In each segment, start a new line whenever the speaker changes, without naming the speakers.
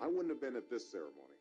I wouldn't have been at this ceremony.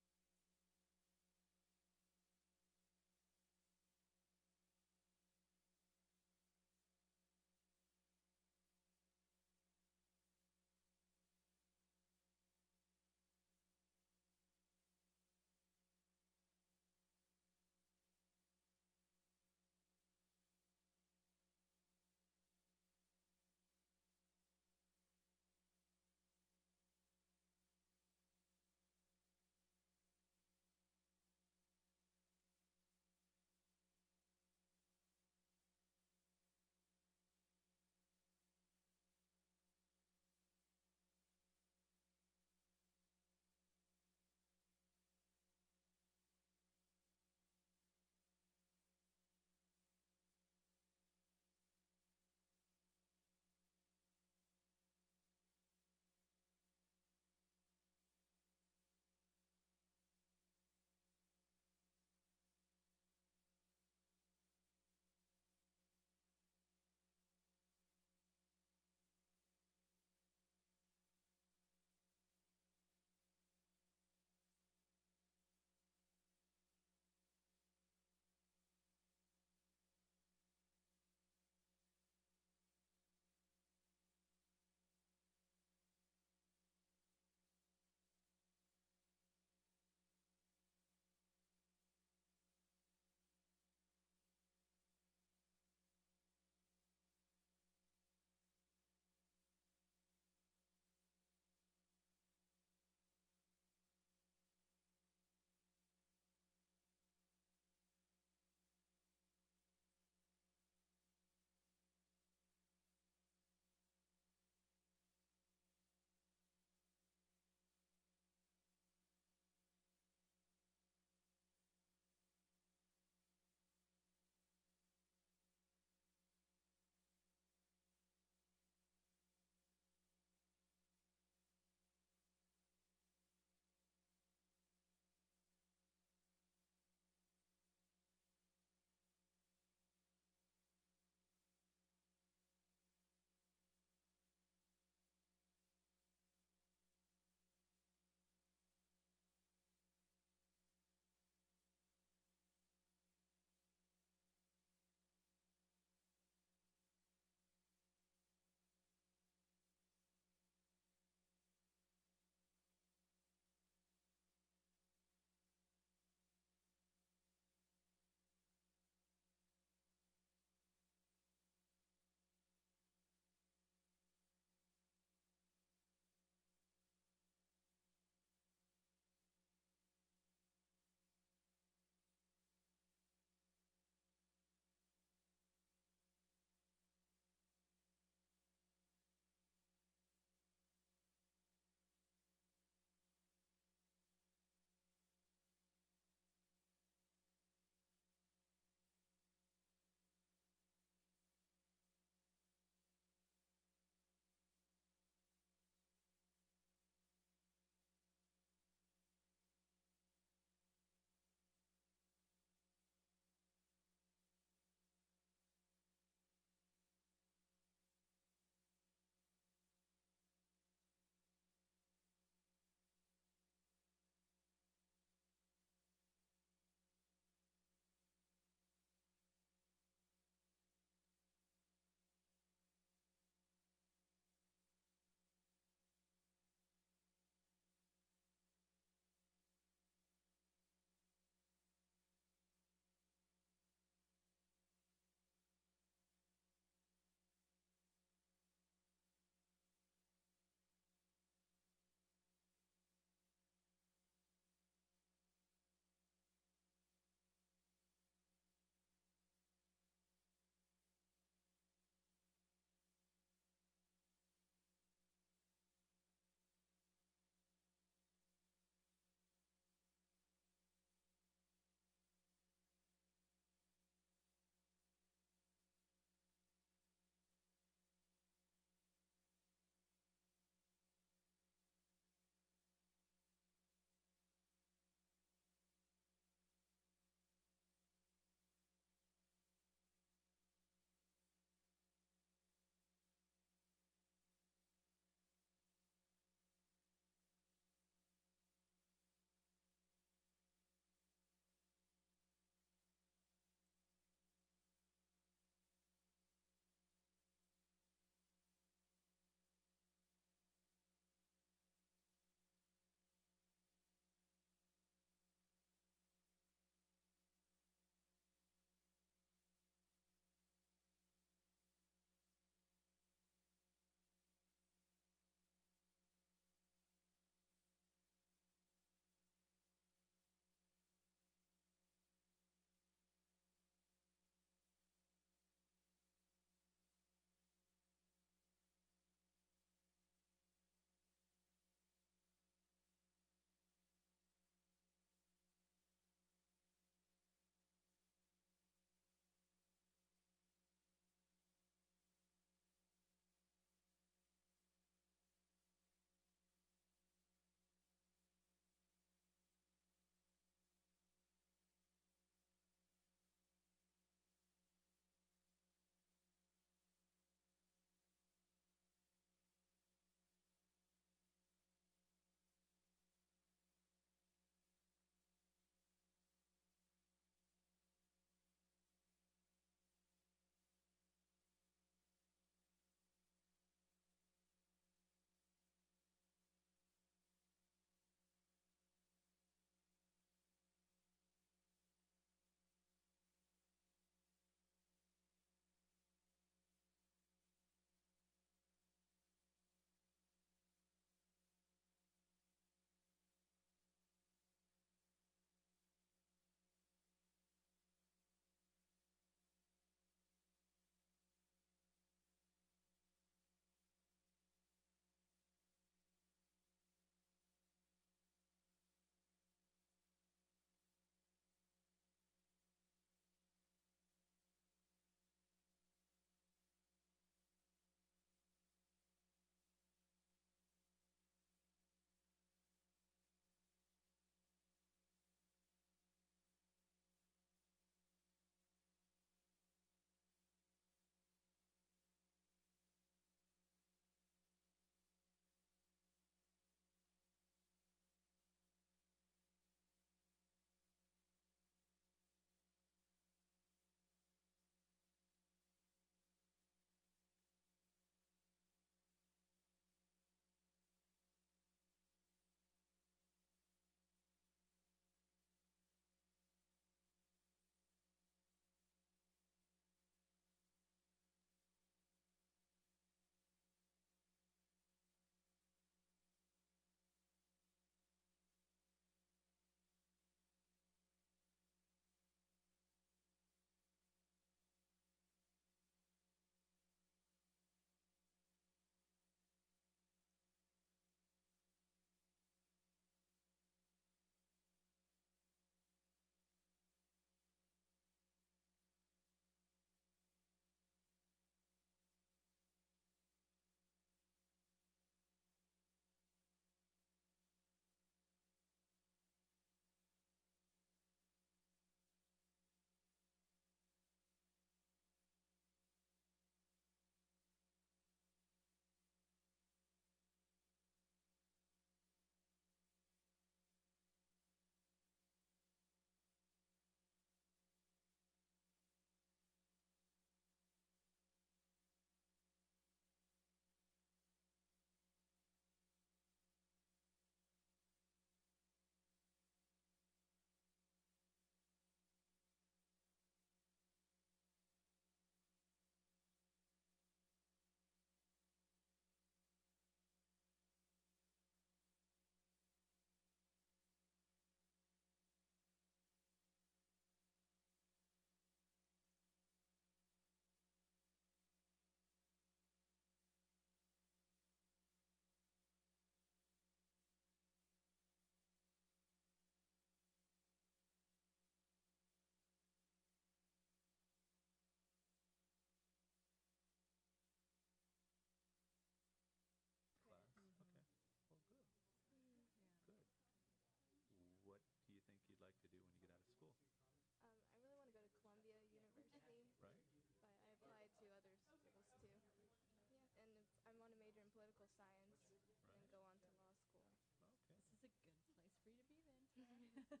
Yes.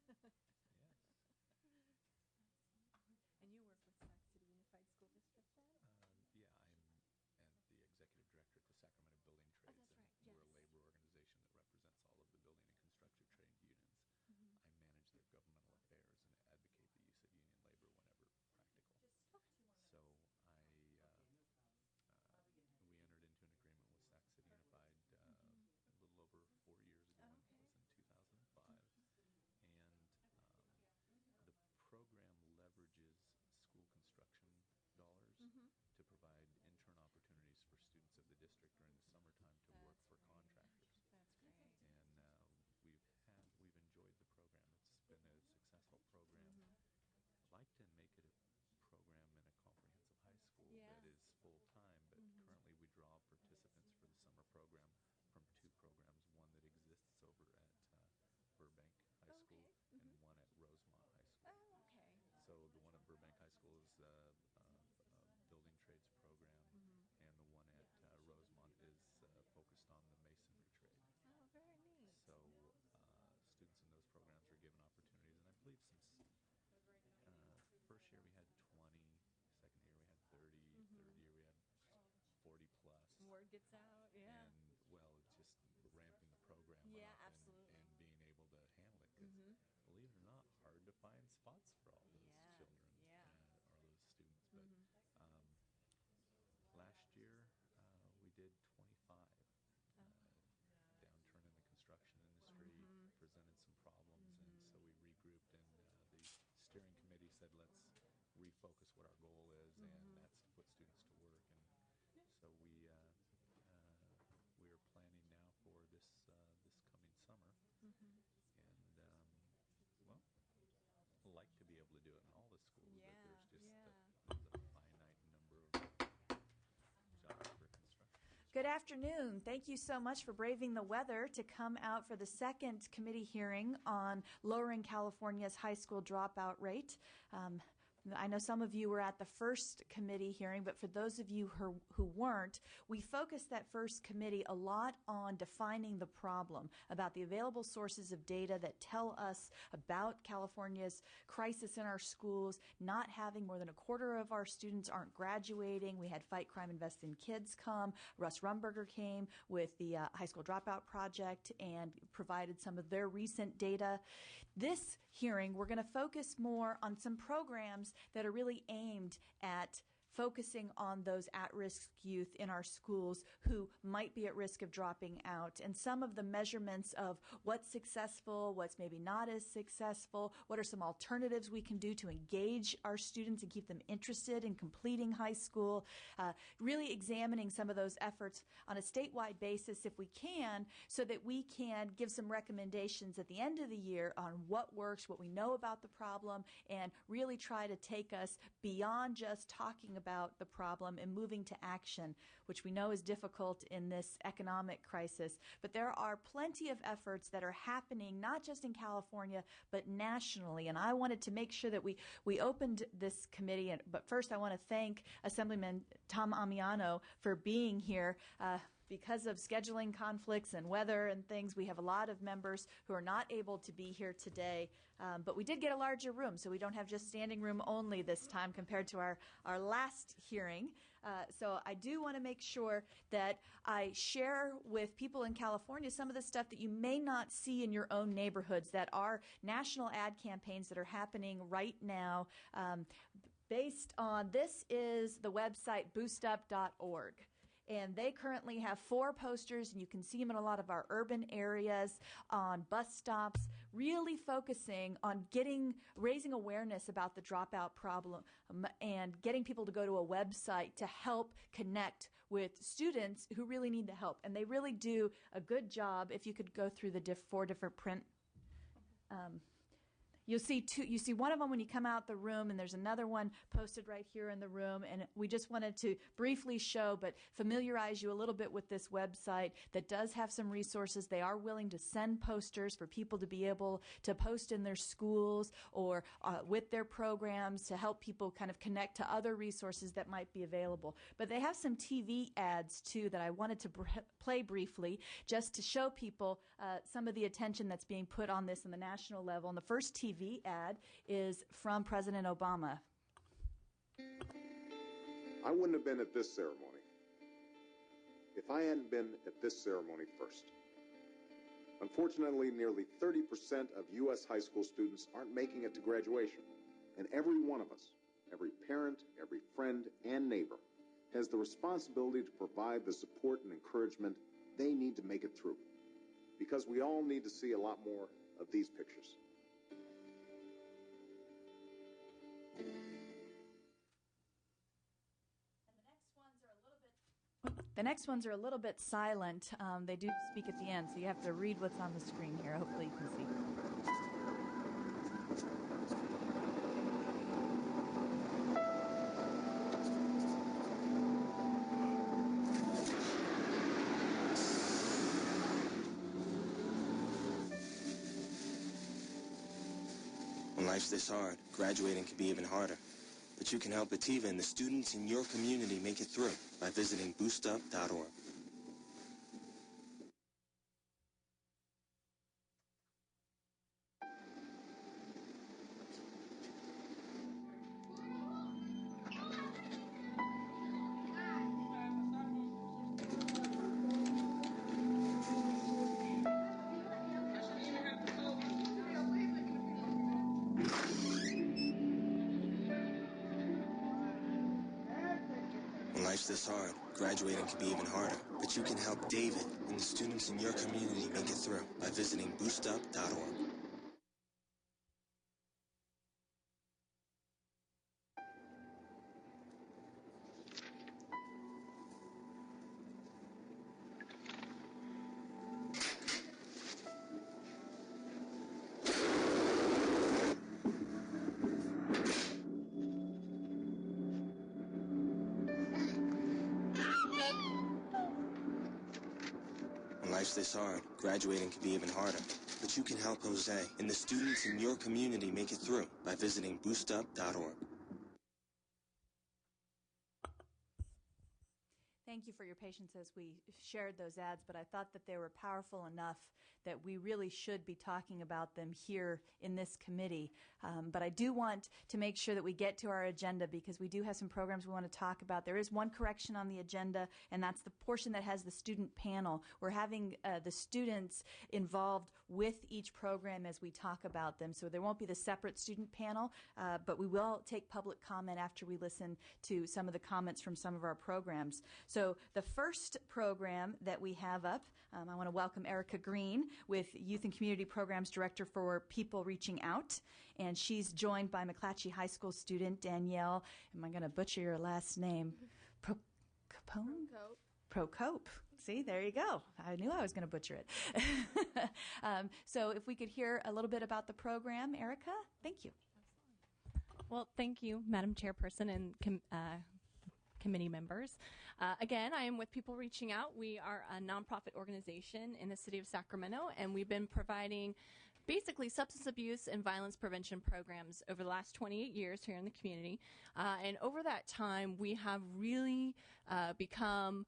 And you work with Sac City Unified School District then?
Yeah, I'm the executive director at the Sacramento Building Trades.
That's right,
And we're a
yes.
labor organization that represents all of the building and construction trade unions. I manage their governmental affairs and advocate the use of union labor whenever practical. So we entered into an agreement with Sac City Unified a little over 4 years ago.
Oh,
It
okay.
was in 2005. And the program leverages school construction dollars to provide intern opportunities for students of the district during the summertime to work for contractors.
That's great.
And we've enjoyed the program. It's been a successful program. I'd like to make it a program in a comprehensive high school
Yeah.
that is full-time, but currently we draw participants for the summer program from 2 programs, one that exists over at Burbank High School
Okay.
and one at Rosemont High School.
Oh, okay.
So the one at Burbank High School is a building trades program, and the one at Rosemont is focused on the masonry trade.
Oh, very neat.
So students in those programs are given opportunities, and I believe first year we had 20, second year we had 30, third year we had 40 plus.
Word gets out, yeah.
And well, it's just ramping the program
Yeah,
up
absolutely.
and being able to handle it. Because believe it or not, hard to find spots for all those
Yeah,
children
yeah.
or those students. But last year we did 25. Downturn in the construction industry presented some problems, and so we regrouped, and the steering committee said, let's refocus what our goal is, and that's to put students to work. And so we are planning now for this coming summer, and well, like to be able to do it in all the schools,
Yeah,
but there's just
yeah.
there's a finite number of jobs for construction.
Good afternoon. Thank you so much for braving the weather to come out for the second committee hearing on lowering California's high school dropout rate. I know some of you were at the first committee hearing, but for those of you who weren't, we focused that first committee a lot on defining the problem, about the available sources of data that tell us about California's crisis in our schools, not having more than a quarter of our students aren't graduating. We had Fight Crime, Invest in Kids come. Russ Rumberger came with the High School Dropout Project and provided some of their recent data. This hearing, we're going to focus more on some programs that are really aimed at focusing on those at-risk youth in our schools who might be at risk of dropping out, and some of the measurements of what's successful, what's maybe not as successful, what are some alternatives we can do to engage our students and keep them interested in completing high school, really examining some of those efforts on a statewide basis if we can, so that we can give some recommendations at the end of the year on what works, what we know about the problem, and really try to take us beyond just talking about the problem and moving to action, which we know is difficult in this economic crisis. But there are plenty of efforts that are happening, not just in California, but nationally. And I wanted to make sure that we opened this committee. But first, I want to thank Assemblyman Tom Amiano for being here. Because of scheduling conflicts and weather and things, we have a lot of members who are not able to be here today. But we did get a larger room, so we don't have just standing room only this time compared to our last hearing. So I do want to make sure that I share with people in California some of the stuff that you may not see in your own neighborhoods, that are national ad campaigns that are happening right now. Based on, this is the website boostup.org. And they currently have 4 posters, and you can see them in a lot of our urban areas, on bus stops, really focusing on raising awareness about the dropout problem and getting people to go to a website to help connect with students who really need the help. And they really do a good job. If you could go through the 4 different print. You'll see two. You see one of them when you come out the room, and there's another one posted right here in the room. And we just wanted to briefly show, but familiarize you a little bit with this website that does have some resources. They are willing to send posters for people to be able to post in their schools or with their programs to help people kind of connect to other resources that might be available. But they have some TV ads too that I wanted to play briefly just to show people some of the attention that's being put on this on the national level. And the first TV ad is from President Obama.
I wouldn't have been at this ceremony if I hadn't been at this ceremony first. Unfortunately, nearly 30% of U.S. high school students aren't making it to graduation. And every one of us, every parent, every friend, and neighbor, has the responsibility to provide the support and encouragement they need to make it through. Because we all need to see a lot more of these pictures.
The next ones are a little bit silent. They do speak at the end, so you have to read what's on the screen here. Hopefully you can see.
When life's this hard, graduating can be even harder. But you can help Ativa and the students in your community make it through by visiting boostup.org. When life's this hard, graduating can be even harder. But you can help David and the students in your community make it through by visiting boostup.org. When life's this hard, graduating can be even harder. But you can help Jose and the students in your community make it through by visiting boostup.org.
Thank you for your patience as we shared those ads, but I thought that they were powerful enough that we really should be talking about them here in this committee. But I do want to make sure that we get to our agenda because we do have some programs we want to talk about. There is one correction on the agenda, and that's the portion that has the student panel. We're having the students involved with each program as we talk about them. So there won't be the separate student panel, but we will take public comment after we listen to some of the comments from some of our programs. So the first program that we have up, I want to welcome Erica Green with Youth and Community Programs Director for People Reaching Out. And she's joined by McClatchy High School student Danielle, am I going to butcher your last name? Procope. Procope. See, there you go. I knew I was going to butcher it. So if we could hear a little bit about the program, Erica, thank you.
Well, thank you, Madam Chairperson and committee members. Again, I am with People Reaching Out. We are a nonprofit organization in the city of Sacramento, and we've been providing basically substance abuse and violence prevention programs over the last 28 years here in the community. And over that time, we have really become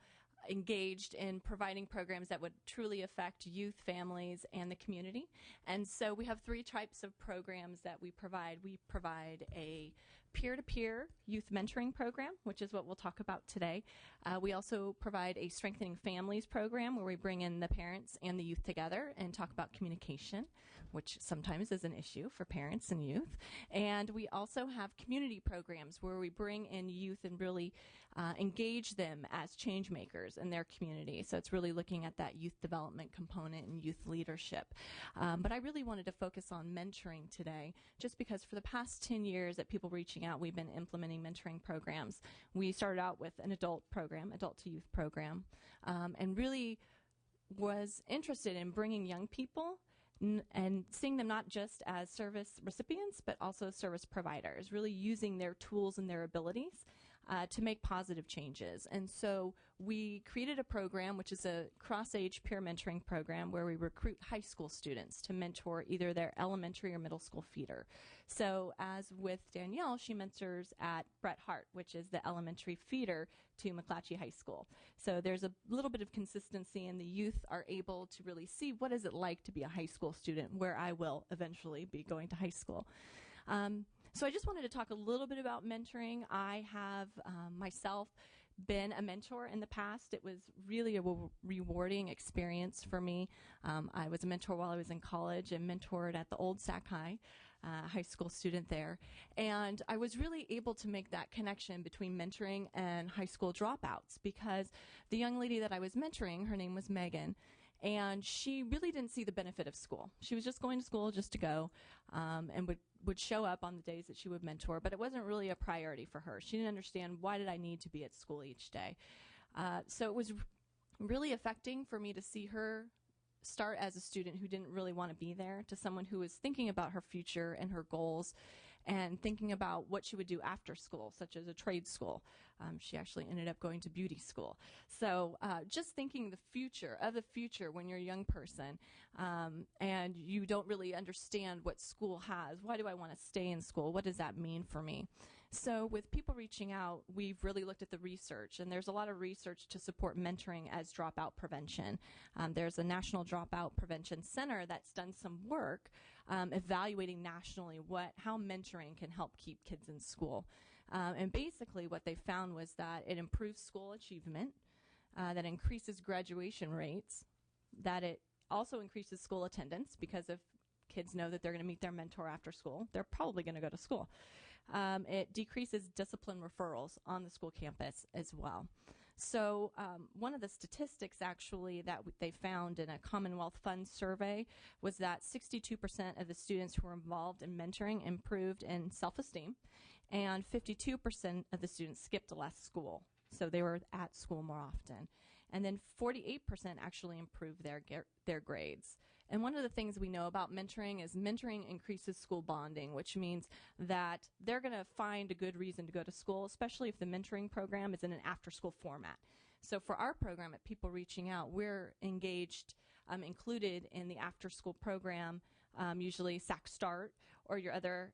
engaged in providing programs that would truly affect youth, families, and the community. And so we have three types of programs that we provide. We provide a peer-to-peer youth mentoring program, which is what we'll talk about today. We also provide a strengthening families program where we bring in the parents and the youth together and talk about communication, which sometimes is an issue for parents and youth. And we also have community programs where we bring in youth and really engage them as change makers in their community. So it's really looking at that youth development component and youth leadership. But I really wanted to focus on mentoring today, just because for the past 10 years at People Reaching Out, we've been implementing mentoring programs. We started out with an adult program, adult to youth program, and really was interested in bringing young people and seeing them not just as service recipients, but also service providers, really using their tools and their abilities to make positive changes. And so we created a program, which is a cross-age peer mentoring program, where we recruit high school students to mentor either their elementary or middle school feeder. So as with Danielle, she mentors at Bret Hart, which is the elementary feeder to McClatchy High School. So there's a little bit of consistency, and the youth are able to really see what is it like to be a high school student, where I will eventually be going to high school. So I just wanted to talk a little bit about mentoring. I have myself been a mentor in the past. It was really a rewarding experience for me. I was a mentor while I was in college and mentored at the old Sac High school student there. And I was really able to make that connection between mentoring and high school dropouts, because the young lady that I was mentoring, her name was Megan, and she really didn't see the benefit of school. She was just going to school just to go, and would show up on the days that she would mentor, but it wasn't really a priority for her. She didn't understand, why did I need to be at school each day? So it was really affecting for me to see her start as a student who didn't really want to be there, to someone who was thinking about her future and her goals and thinking about what she would do after school, such as a trade school. She actually ended up going to beauty school. So just thinking the future when you're a young person, and you don't really understand what school has. Why do I want to stay in school? What does that mean for me? So with people reaching out, we've really looked at the research, and there's a lot of research to support mentoring as dropout prevention. There's a National Dropout Prevention Center that's done some work evaluating nationally how mentoring can help keep kids in school. And basically what they found was that it improves school achievement, that increases graduation rates, that it also increases school attendance, because if kids know that they're going to meet their mentor after school, they're probably going to go to school. It decreases discipline referrals on the school campus as well. So one of the statistics actually that they found in a Commonwealth Fund survey was that 62% of the students who were involved in mentoring improved in self-esteem, and 52% of the students skipped less school. So they were at school more often. And then 48% actually improved their grades. And one of the things we know about mentoring is mentoring increases school bonding, which means that they're going to find a good reason to go to school, especially if the mentoring program is in an after-school format. So for our program at People Reaching Out, we're engaged, included in the after-school program, usually SAC Start or your other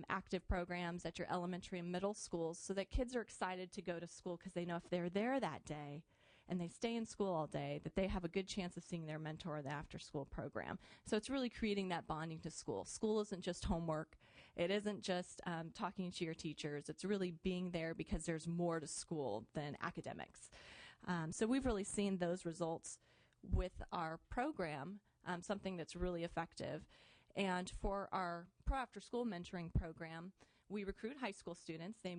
active programs at your elementary and middle schools, so that kids are excited to go to school because they know if they're there that day and they stay in school all day, that they have a good chance of seeing their mentor in the after-school program. So it's really creating that bonding to school. School isn't just homework. It isn't just talking to your teachers. It's really being there because there's more to school than academics. So we've really seen those results with our program, something that's really effective. And for our Pro After School Mentoring Program, we recruit high school students. They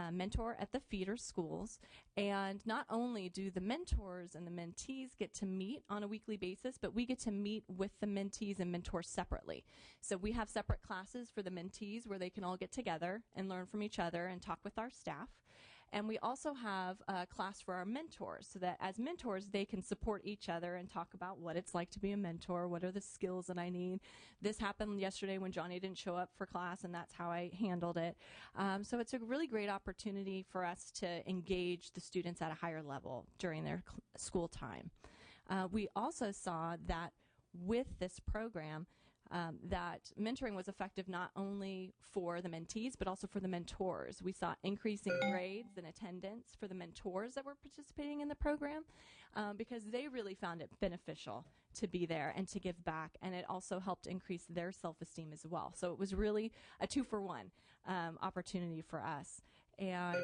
mentor at the feeder schools, and not only do the mentors and the mentees get to meet on a weekly basis, but we get to meet with the mentees and mentors separately. So we have separate classes for the mentees where they can all get together and learn from each other and talk with our staff. And we also have a class for our mentors, so that as mentors, they can support each other and talk about what it's like to be a mentor, what are the skills that I need. This happened yesterday when Johnny didn't show up for class, and that's how I handled it. So it's a really great opportunity for us to engage the students at a higher level during their school time. We also saw that with this program, that mentoring was effective not only for the mentees, but also for the mentors. We saw increasing grades and attendance for the mentors that were participating in the program, because they really found it beneficial to be there and to give back, and it also helped increase their self-esteem as well. So it was really a 2-for-1 opportunity for us. And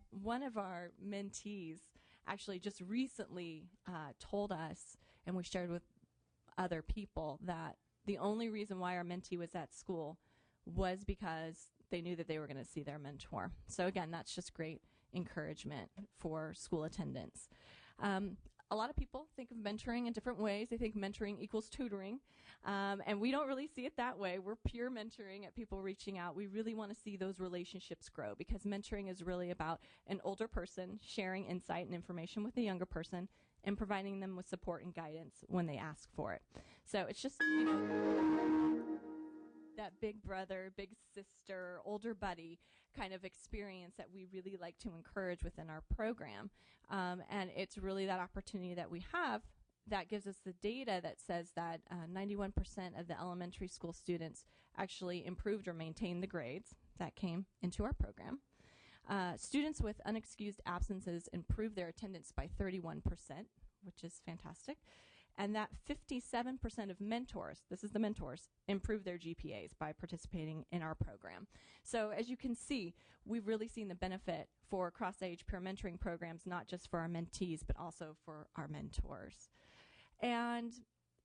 one of our mentees actually just recently told us, and we shared with other people, that the only reason why our mentee was at school was because they knew that they were going to see their mentor. So again, that's just great encouragement for school attendance. a lot of people think of mentoring in different ways. They think mentoring equals tutoring, and we don't really see it that way. We're pure mentoring at People Reaching Out. We really want to see those relationships grow, because mentoring is really about an older person sharing insight and information with a younger person and providing them with support and guidance when they ask for it. So it's just, that big brother, big sister, older buddy kind of experience that we really like to encourage within our program. And it's really that opportunity that we have that gives us the data that says that 91% of the elementary school students actually improved or maintained the grades that came into our program. Students with unexcused absences improved their attendance by 31%, which is fantastic. And that 57% of mentors, this is the mentors, improve their GPAs by participating in our program. So as you can see, we've really seen the benefit for cross-age peer mentoring programs, not just for our mentees, but also for our mentors. And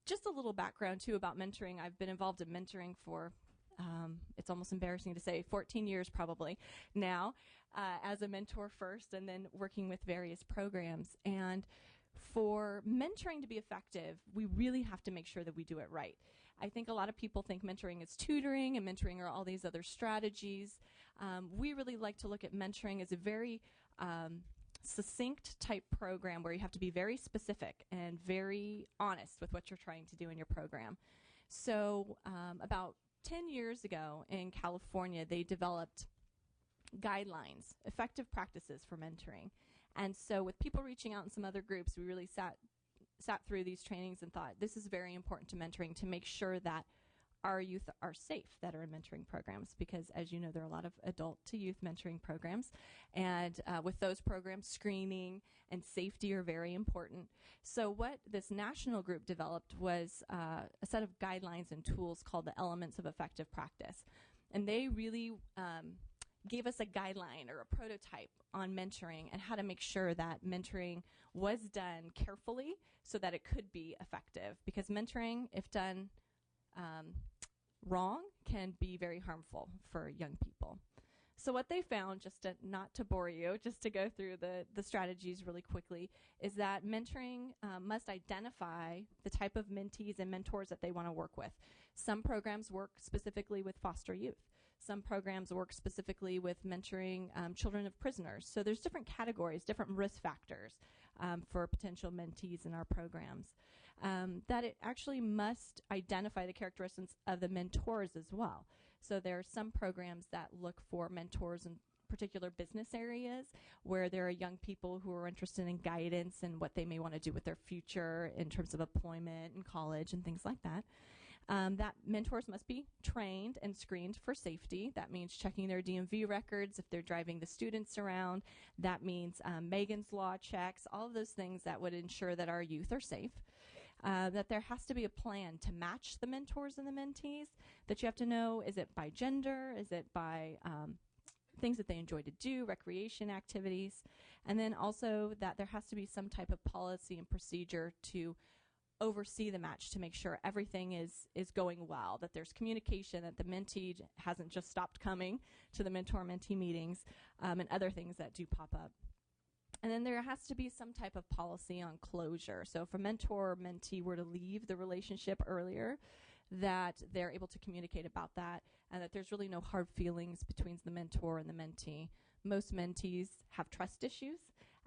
just a little background, too, about mentoring. I've been involved in mentoring for, it's almost embarrassing to say, 14 years probably now, as a mentor first and then working with various programs. And for mentoring to be effective, we really have to make sure that we do it right. I think a lot of people think mentoring is tutoring and mentoring are all these other strategies. We really like to look at mentoring as a very succinct type program where you have to be very specific and very honest with what you're trying to do in your program. So about 10 years ago in California, they developed guidelines, effective practices for mentoring. And so with People Reaching Out and some other groups, we really sat through these trainings and thought this is very important to mentoring, to make sure that our youth are safe that are in mentoring programs, because as you know, there are a lot of adult to youth mentoring programs. And with those programs, screening and safety are very important. So what this national group developed was a set of guidelines and tools called the Elements of Effective Practice. And they really gave us a guideline or a prototype on mentoring and how to make sure that mentoring was done carefully so that it could be effective. Because mentoring, if done wrong, can be very harmful for young people. So what they found, not to bore you, just to go through the strategies really quickly, is that mentoring must identify the type of mentees and mentors that they want to work with. Some programs work specifically with foster youth. Some programs work specifically with mentoring children of prisoners. So there's different categories, different risk factors for potential mentees in our programs. That it actually must identify the characteristics of the mentors as well. So there are some programs that look for mentors in particular business areas where there are young people who are interested in guidance and what they may want to do with their future in terms of employment and college and things like that. That mentors must be trained and screened for safety. That means checking their DMV records if they're driving the students around. That means Megan's Law checks, all of those things that would ensure that our youth are safe. That there has to be a plan to match the mentors and the mentees. That you have to know, is it by gender? Is it by things that they enjoy to do, recreation activities? And then also that there has to be some type of policy and procedure to oversee the match to make sure everything is going well, that there's communication, that the mentee hasn't just stopped coming to the mentor-mentee meetings, and other things that do pop up. And then there has to be some type of policy on closure. So if a mentor or mentee were to leave the relationship earlier, that they're able to communicate about that, and that there's really no hard feelings between the mentor and the mentee. Most mentees have trust issues,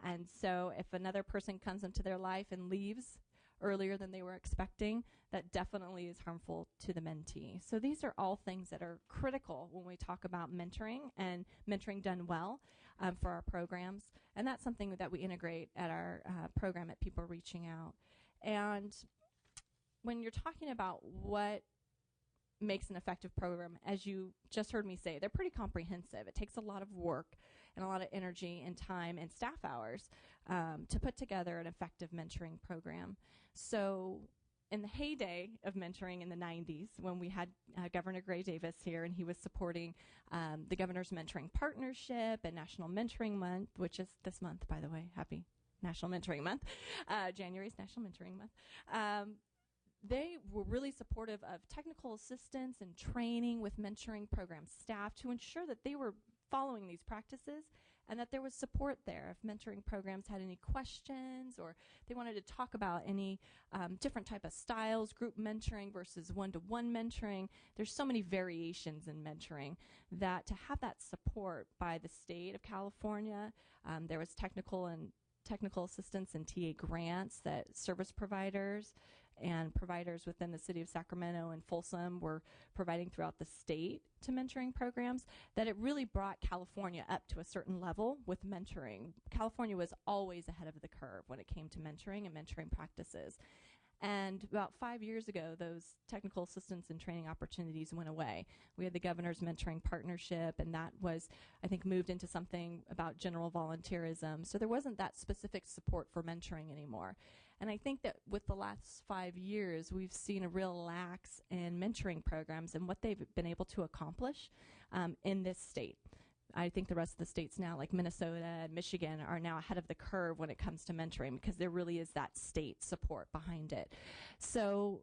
and so if another person comes into their life and leaves earlier than they were expecting, that definitely is harmful to the mentee. So these are all things that are critical when we talk about mentoring and mentoring done well for our programs. And that's something that we integrate at our program at People Reaching Out. And when you're talking about what makes an effective program, as you just heard me say, they're pretty comprehensive. It takes a lot of work and a lot of energy and time and staff hours to put together an effective mentoring program. So in the heyday of mentoring in the 90s, when we had Governor Gray Davis here, and he was supporting the Governor's Mentoring Partnership and National Mentoring Month, which is this month, by the way. Happy National Mentoring Month. January's National Mentoring Month. They were really supportive of technical assistance and training with mentoring program staff to ensure that they were following these practices, and that there was support there if mentoring programs had any questions or they wanted to talk about any different type of styles, group mentoring versus one-to-one mentoring. There's so many variations in mentoring that to have that support by the state of California, there was technical assistance and TA grants that service providers and providers within the city of Sacramento and Folsom were providing throughout the state to mentoring programs, that it really brought California up to a certain level with mentoring. California was always ahead of the curve when it came to mentoring and mentoring practices. And about 5 years ago, those technical assistance and training opportunities went away. We had the governor's mentoring partnership, and that was, I think, moved into something about general volunteerism. So there wasn't that specific support for mentoring anymore. And I think that with the last 5 years, we've seen a real lax in mentoring programs and what they've been able to accomplish in this state. I think the rest of the states now, like Minnesota and Michigan, are now ahead of the curve when it comes to mentoring because there really is that state support behind it. So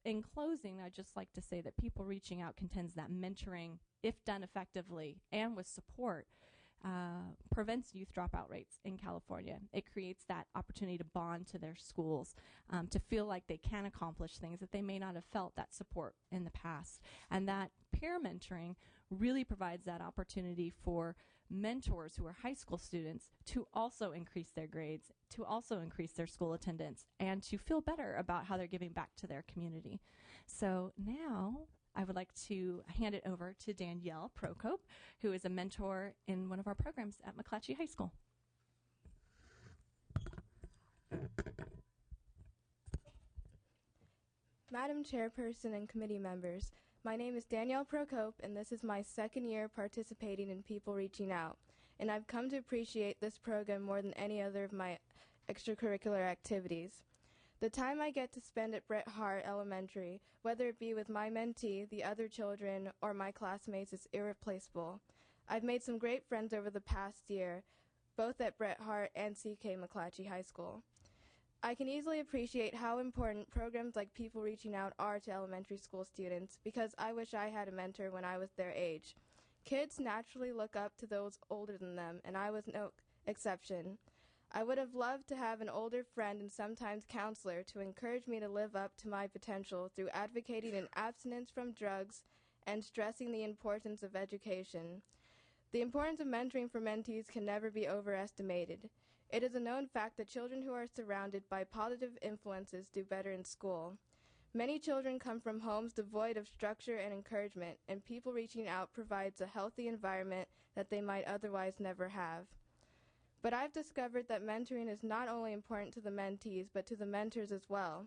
in closing, I'd just like to say that People Reaching Out contends that mentoring, if done effectively and with support, prevents youth dropout rates in California. It creates that opportunity to bond to their schools, to feel like they can accomplish things that they may not have felt that support in the past. And that peer mentoring really provides that opportunity for mentors who are high school students to also increase their grades, to also increase their school attendance, and to feel better about how they're giving back to their community. So now I would like to hand it over to Danielle Procope, who is a mentor in one of our programs at McClatchy High School.
Madam Chairperson and committee members, my name is Danielle Procope, and this is my second year participating in People Reaching Out, and I've come to appreciate this program more than any other of my extracurricular activities. The time I get to spend at Bret Hart Elementary, whether it be with my mentee, the other children, or my classmates, is irreplaceable. I've made some great friends over the past year, both at Bret Hart and CK McClatchy High School. I can easily appreciate how important programs like People Reaching Out are to elementary school students because I wish I had a mentor when I was their age. Kids naturally look up to those older than them, and I was no exception. I would have loved to have an older friend and sometimes counselor to encourage me to live up to my potential through advocating an abstinence from drugs and stressing the importance of education. The importance of mentoring for mentees can never be overestimated. It is a known fact that children who are surrounded by positive influences do better in school. Many children come from homes devoid of structure and encouragement, and People Reaching Out provides a healthy environment that they might otherwise never have. But I've discovered that mentoring is not only important to the mentees, but to the mentors as well.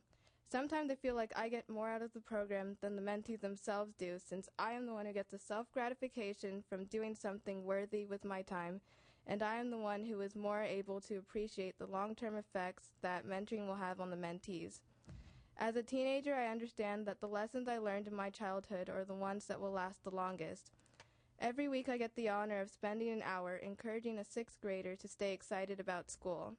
Sometimes I feel like I get more out of the program than the mentees themselves do, since I am the one who gets the self-gratification from doing something worthy with my time, and I am the one who is more able to appreciate the long-term effects that mentoring will have on the mentees. As a teenager, I understand that the lessons I learned in my childhood are the ones that will last the longest. Every week I get the honor of spending an hour encouraging a 6th grader to stay excited about school.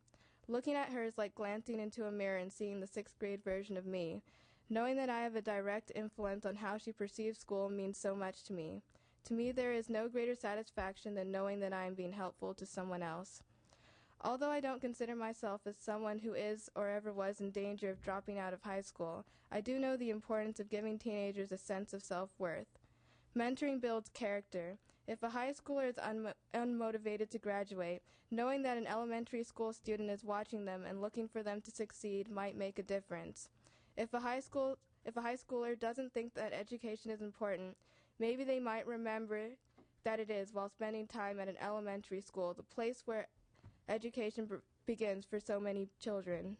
Looking at her is like glancing into a mirror and seeing the 6th grade version of me. Knowing that I have a direct influence on how she perceives school means so much to me. To me, there is no greater satisfaction than knowing that I am being helpful to someone else. Although I don't consider myself as someone who is or ever was in danger of dropping out of high school, I do know the importance of giving teenagers a sense of self-worth. Mentoring builds character. If a high schooler is unmotivated to graduate, knowing that an elementary school student is watching them and looking for them to succeed might make a difference. If a high schooler doesn't think that education is important, maybe they might remember that it is while spending time at an elementary school, the place where education begins for so many children.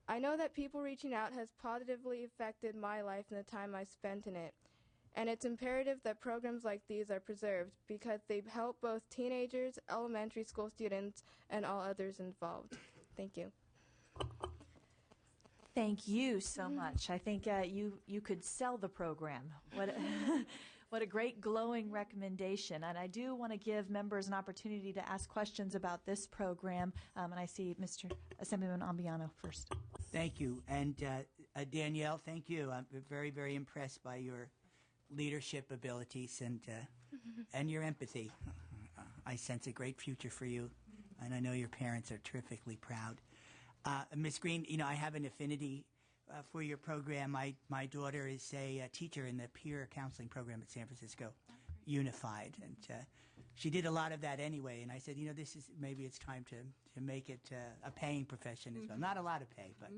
I know that People Reaching Out has positively affected my life and the time I spent in it. And it's imperative that programs like these are preserved because they help both teenagers, elementary school students, and all others involved. Thank you.
Thank you so much. I think you could sell the program. What a great glowing recommendation. And I do want to give members an opportunity to ask questions about this program. And I see Mr. Assemblyman Ambiano first.
Thank you. And Danielle, thank you. I'm very, very impressed by your leadership abilities and your empathy. I sense a great future for you, and I know your parents are terrifically proud. Ms. Green, I have an affinity for your program. My daughter is a teacher in the peer counseling program at San Francisco Unified, and she did a lot of that anyway. And I said, maybe it's time to make it a paying profession as well. Not a lot of pay, but.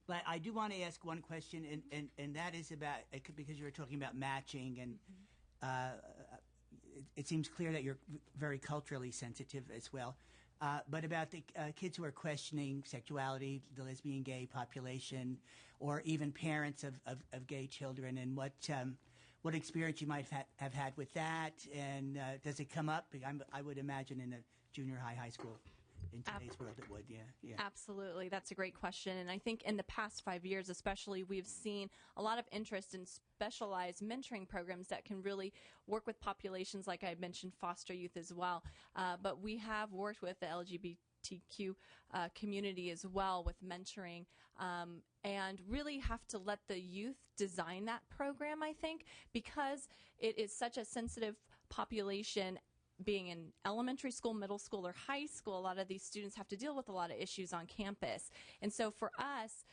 But I do want to ask one question, and that is about, because you were talking about matching, and it seems clear that you're very culturally sensitive as well. But about the kids who are questioning sexuality, the lesbian, gay population, or even parents of gay children, and what experience you might have had with that, and does it come up? I would imagine in a junior high school. In today's world, it would, yeah.
Absolutely. That's a great question. And I think in the past 5 years, especially, we've seen a lot of interest in specialized mentoring programs that can really work with populations, like I mentioned, foster youth as well. But we have worked with the LGBTQ community as well with mentoring, and really have to let the youth design that program, I think, because it is such a sensitive population. Being in elementary school, middle school, or high school, a lot of these students have to deal with a lot of issues on campus. And so for us,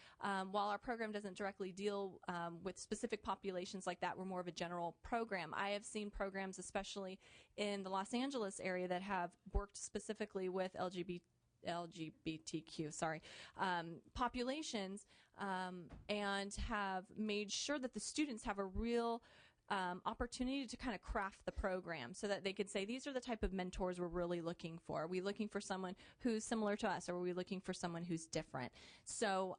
while our program doesn't directly deal with specific populations like that, we're more of a general program. I have seen programs, especially in the Los Angeles area, that have worked specifically with LGBTQ populations, and have made sure that the students have a real opportunity to kind of craft the program so that they could say, these are the type of mentors we're really looking for. Are we looking for someone who's similar to us, or are we looking for someone who's different? So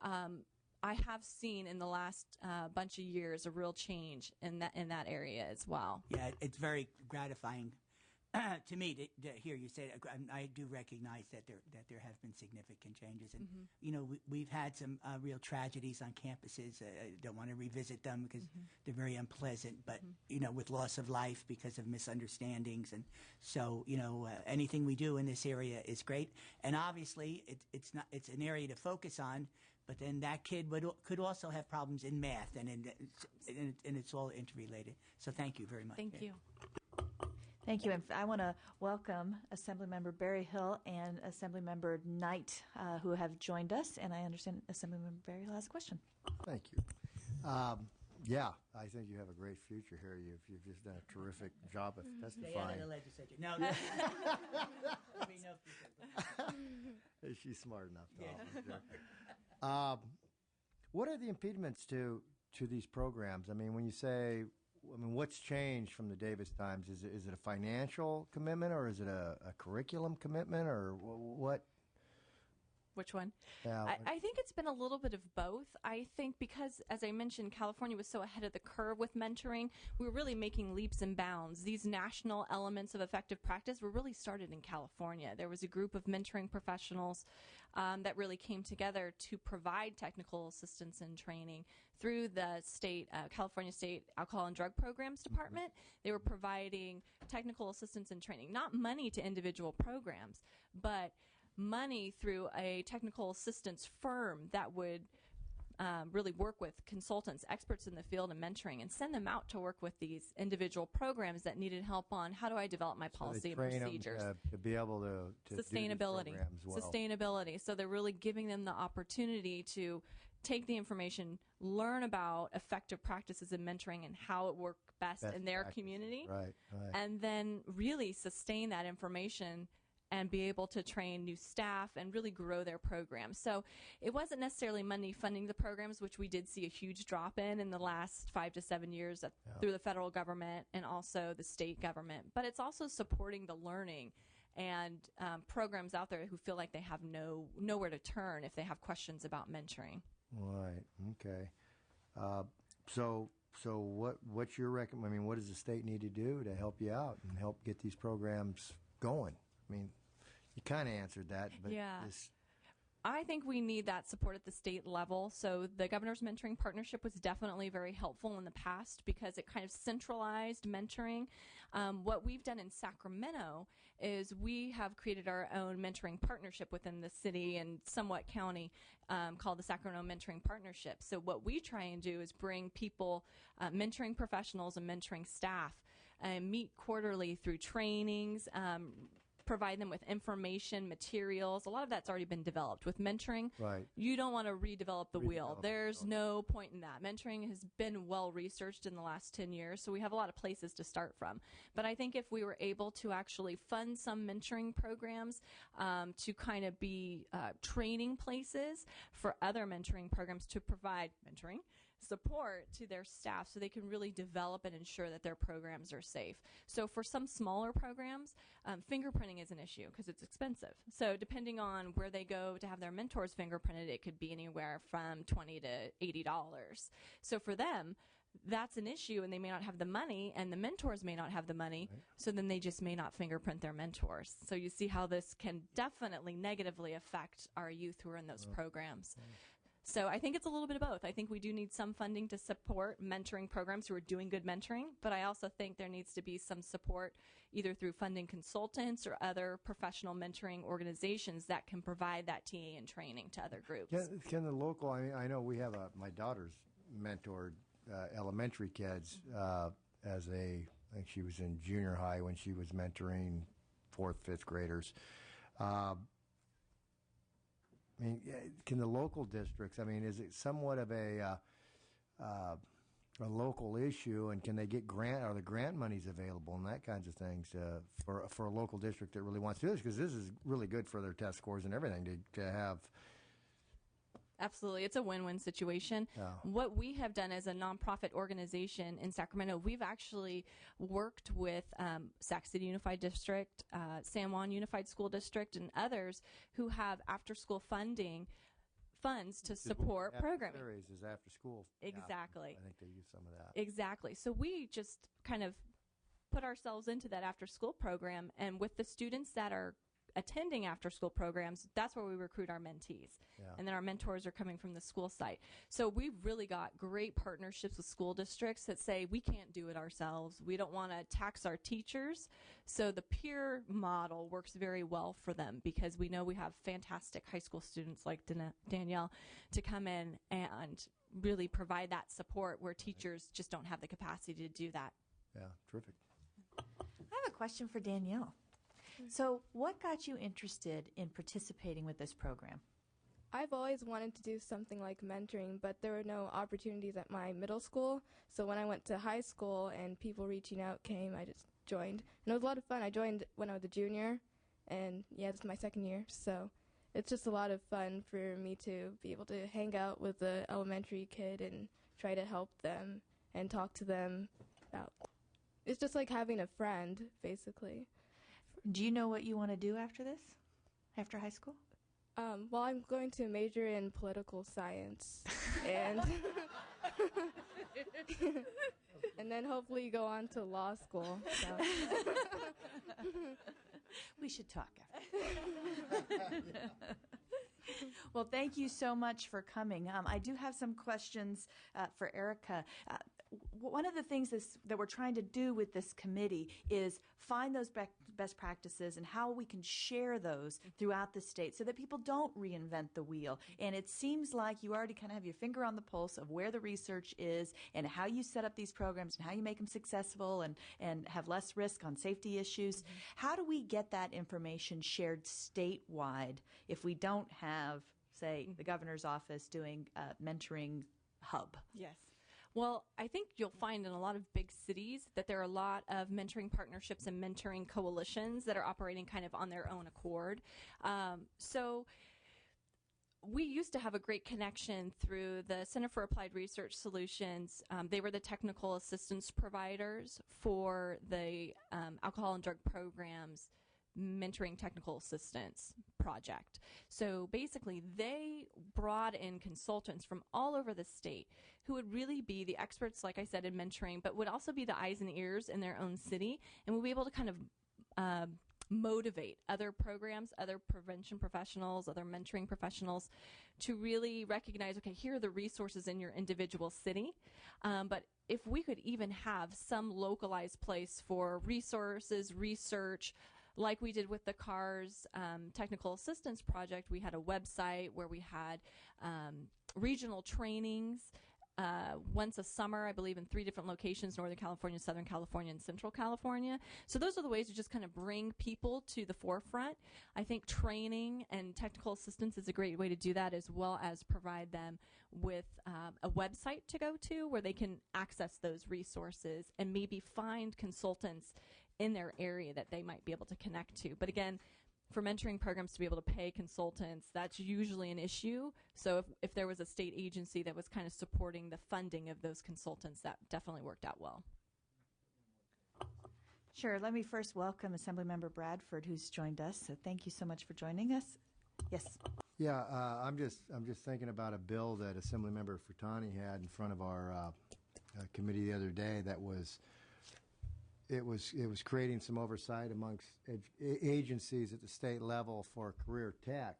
I have seen in the last bunch of years a real change in that area as well.
Yeah, it's very gratifying to me to hear you say that. I do recognize that there have been significant changes, and we've had some real tragedies on campuses. I don't want to revisit them because they're very unpleasant, but with loss of life because of misunderstandings, and so anything we do in this area is great. And obviously, it's an area to focus on. But then that kid could also have problems in math, and it's all interrelated. So thank you very much.
Thank you.
Thank you. And I want to welcome Assemblymember Barry Hill and Assemblymember Knight, who have joined us. And I understand Assemblymember Barry Hill has a question.
Thank you. Yeah, I think you have a great future here. You've just done a terrific job of testifying.
Stay out of the legislature. No.
She's smart enough. Yeah. What are the impediments to these programs? I mean, when you say, what's changed from the Davis times? Is it a financial commitment, or is it a curriculum commitment, or what?
Which one?
Yeah.
I think it's been a little bit of both. I think because, as I mentioned, California was so ahead of the curve with mentoring, we were really making leaps and bounds. These national elements of effective practice were really started in California. There was a group of mentoring professionals that really came together to provide technical assistance and training through the California State Alcohol and Drug Programs Department. They were providing technical assistance and training, not money to individual programs, but money through a technical assistance firm that would really work with consultants, experts in the field and mentoring, and send them out to work with these individual programs that needed help on how do I develop my policy and procedures.
To be able to
sustainability,
do these programs well.
Sustainability. So they're really giving them the opportunity to take the information, learn about effective practices in mentoring and how it worked best in their community,
right.
And then really sustain that information and be able to train new staff and really grow their programs. So it wasn't necessarily money funding the programs, which we did see a huge drop in the last 5 to 7 years through the federal government and also the state government. But it's also supporting the learning and programs out there who feel like they have nowhere to turn if they have questions about mentoring.
Right. Okay. So what's your recommendation? What does the state need to do to help you out and help get these programs going? You kind of answered that, but
yeah. I think we need that support at the state level. So the Governor's Mentoring Partnership was definitely very helpful in the past because it kind of centralized mentoring. What we've done in Sacramento is we have created our own mentoring partnership within the city and somewhat county called the Sacramento Mentoring Partnership. So what we try and do is bring people, mentoring professionals and mentoring staff meet quarterly through trainings, provide them with information, materials. A lot of that's already been developed. With mentoring,
Right.
you don't want to redevelop the wheel.
Redevelop.
There's no point in that. Mentoring has been well researched in the last 10 years, so we have a lot of places to start from. But I think if we were able to actually fund some mentoring programs to kind of be training places for other mentoring programs to provide mentoring support to their staff so they can really develop and ensure that their programs are safe. So for some smaller programs, fingerprinting is an issue because it's expensive. So depending on where they go to have their mentors fingerprinted, it could be anywhere from $20 to $80. So for them, that's an issue, and they may not have the money, and the mentors may not have the money, so then they just may not fingerprint their mentors. So you see how this can definitely negatively affect our youth who are in those programs. So I think it's a little bit of both. I think we do need some funding to support mentoring programs who are doing good mentoring, but I also think there needs to be some support either through funding consultants or other professional mentoring organizations that can provide that TA and training to other groups.
Can the local, I know we have my daughter's mentored elementary kids I think she was in junior high when she was mentoring 4th, 5th graders. I mean, can the local districts, is it somewhat of a local issue, and can they get are the grant monies available and that kinds of things for a local district that really wants to do this? Because this is really good for their test scores and everything to have.
Absolutely. It's a win-win situation.
Yeah.
What we have done as a nonprofit organization in Sacramento, we've actually worked with Sac City Unified District, San Juan Unified School District, and others who have after-school funds to support programming.
Is after school.
Exactly.
Yeah, I think they use some of that.
Exactly. So we just kind of put ourselves into that after-school program, and with the students that are attending after-school programs, that's where we recruit our mentees.
Yeah.
And then our mentors are coming from the school site. So we've really got great partnerships with school districts that say we can't do it ourselves. We don't want to tax our teachers. So the peer model works very well for them because we know we have fantastic high school students like Danielle to come in and really provide that support where teachers just don't have the capacity to do that.
Yeah, terrific.
I have a question for Danielle. So what got you interested in participating with this program?
I've always wanted to do something like mentoring, but there were no opportunities at my middle school. So when I went to high school and people reaching out came, I just joined. And it was a lot of fun. I joined when I was a junior, and this is my second year. So it's just a lot of fun for me to be able to hang out with the elementary kid and try to help them and talk to them about. It's just like having a friend, basically.
Do you know what you want to do after this? After high school?
Well, I'm going to major in political science, and and then hopefully go on to law school. So.
We should talk after. Well, thank you so much for coming. I do have some questions for Erica. One of the things that we're trying to do with this committee is find those best practices and how we can share those throughout the state so that people don't reinvent the wheel. And it seems like you already kind of have your finger on the pulse of where the research is and how you set up these programs and how you make them successful and have less risk on safety issues. Mm-hmm. How do we get that information shared statewide if we don't have, say, the governor's office doing a mentoring hub?
Yes. Well, I think you'll find in a lot of big cities that there are a lot of mentoring partnerships and mentoring coalitions that are operating kind of on their own accord. So we used to have a great connection through the Center for Applied Research Solutions. They were the technical assistance providers for the alcohol and drug programs mentoring technical assistance project. So basically they brought in consultants from all over the state who would really be the experts, like I said, in mentoring, but would also be the eyes and ears in their own city and would be able to kind of motivate other programs, other prevention professionals, other mentoring professionals to really recognize, okay, here are the resources in your individual city. But if we could even have some localized place for resources, research, like we did with the CARS Technical Assistance Project, we had a website where we had regional trainings once a summer, I believe, in 3 different locations: Northern California, Southern California, and Central California. So those are the ways to just kind of bring people to the forefront. I think training and technical assistance is a great way to do that, as well as provide them with a website to go to where they can access those resources and maybe find consultants in their area that they might be able to connect to. But again, for mentoring programs to be able to pay consultants, that's usually an issue. So if there was a state agency that was kind of supporting the funding of those consultants, that definitely worked out well.
Sure. Let me first welcome Assemblymember Bradford, who's joined us. So thank you so much for joining us. Yes.
Yeah, I'm just thinking about a bill that Assemblymember Furtani had in front of our committee the other day that was creating some oversight amongst agencies at the state level for career tech.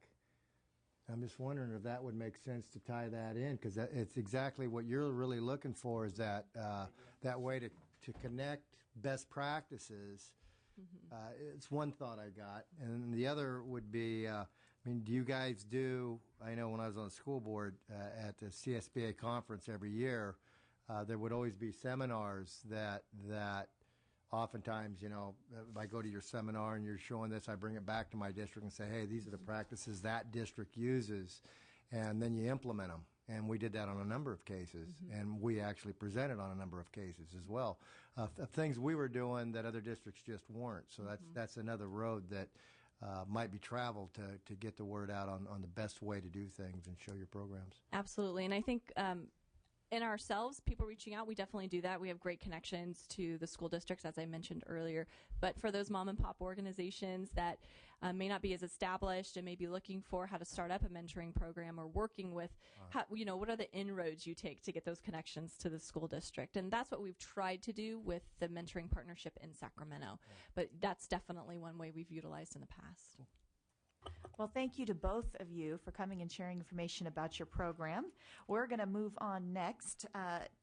I'm just wondering if that would make sense to tie that in, because it's exactly what you're really looking for, is that that way to connect best practices. It's one thought I got. And the other would be, do you guys do, I know when I was on the school board at the CSBA conference every year, there would always be seminars that oftentimes, if I go to your seminar and you're showing this, I bring it back to my district and say, hey, these are the practices that district uses, and then you implement them. And we did that on a number of cases, and we actually presented on a number of cases as well, of things we were doing that other districts just weren't. So that's another road that might be traveled to get the word out on the best way to do things and show your programs.
Absolutely. And I think in ourselves, people reaching out, we definitely do that. We have great connections to the school districts, as I mentioned earlier. But for those mom and pop organizations that may not be as established and may be looking for how to start up a mentoring program, or working with, what are the inroads you take to get those connections to the school district? And that's what we've tried to do with the mentoring partnership in Sacramento. But that's definitely one way we've utilized in the past.
Well, thank you to both of you for coming and sharing information about your program. We're going to move on next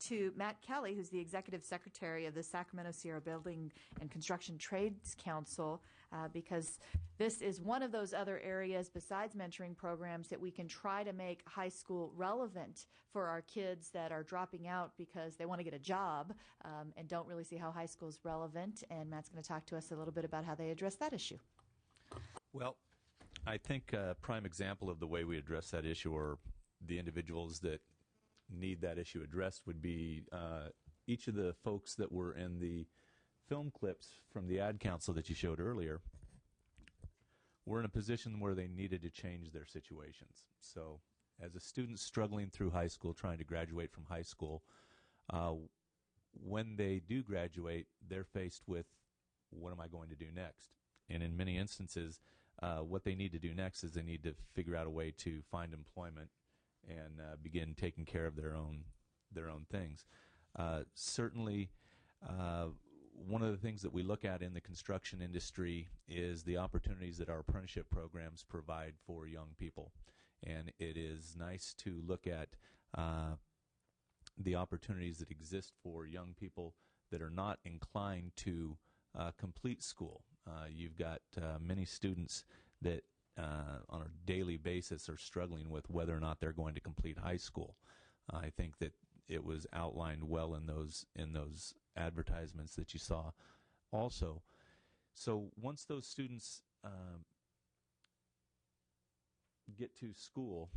to Matt Kelly, who's the Executive Secretary of the Sacramento Sierra Building and Construction Trades Council, because this is one of those other areas besides mentoring programs that we can try to make high school relevant for our kids that are dropping out because they want to get a job and don't really see how high school is relevant. And Matt's going to talk to us a little bit about how they address that issue.
Well, I think a prime example of the way we address that issue, or the individuals that need that issue addressed, would be each of the folks that were in the film clips from the ad council that you showed earlier were in a position where they needed to change their situations. So as a student struggling through high school, trying to graduate from high school, when they do graduate, they're faced with, what am I going to do next? And in many instances, what they need to do next is they need to figure out a way to find employment and begin taking care of their own things. Certainly, one of the things that we look at in the construction industry is the opportunities that our apprenticeship programs provide for young people. And it is nice to look at the opportunities that exist for young people that are not inclined to complete school. You've got many students that on a daily basis are struggling with whether or not they're going to complete high school. I think that it was outlined well in those advertisements that you saw also. So once those students get to school,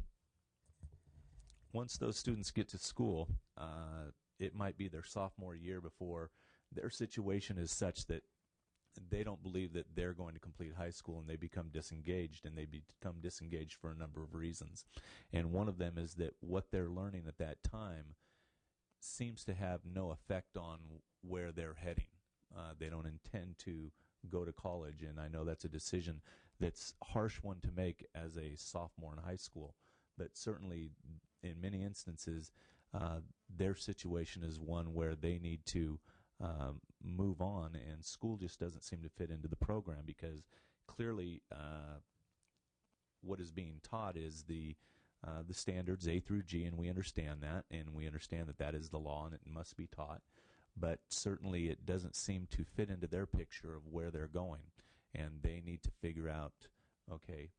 it might be their sophomore year before their situation is such that they don't believe that they're going to complete high school, and they become disengaged, and they become disengaged for a number of reasons. And one of them is that what they're learning at that time seems to have no effect on where they're heading. They don't intend to go to college, and I know that's a decision that's a harsh one to make as a sophomore in high school, but certainly in many instances their situation is one where they need to move on, and school just doesn't seem to fit into the program, because clearly what is being taught is the standards A through G, and we understand that, and we understand that that is the law and it must be taught, but certainly it doesn't seem to fit into their picture of where they're going, and they need to figure out, okay,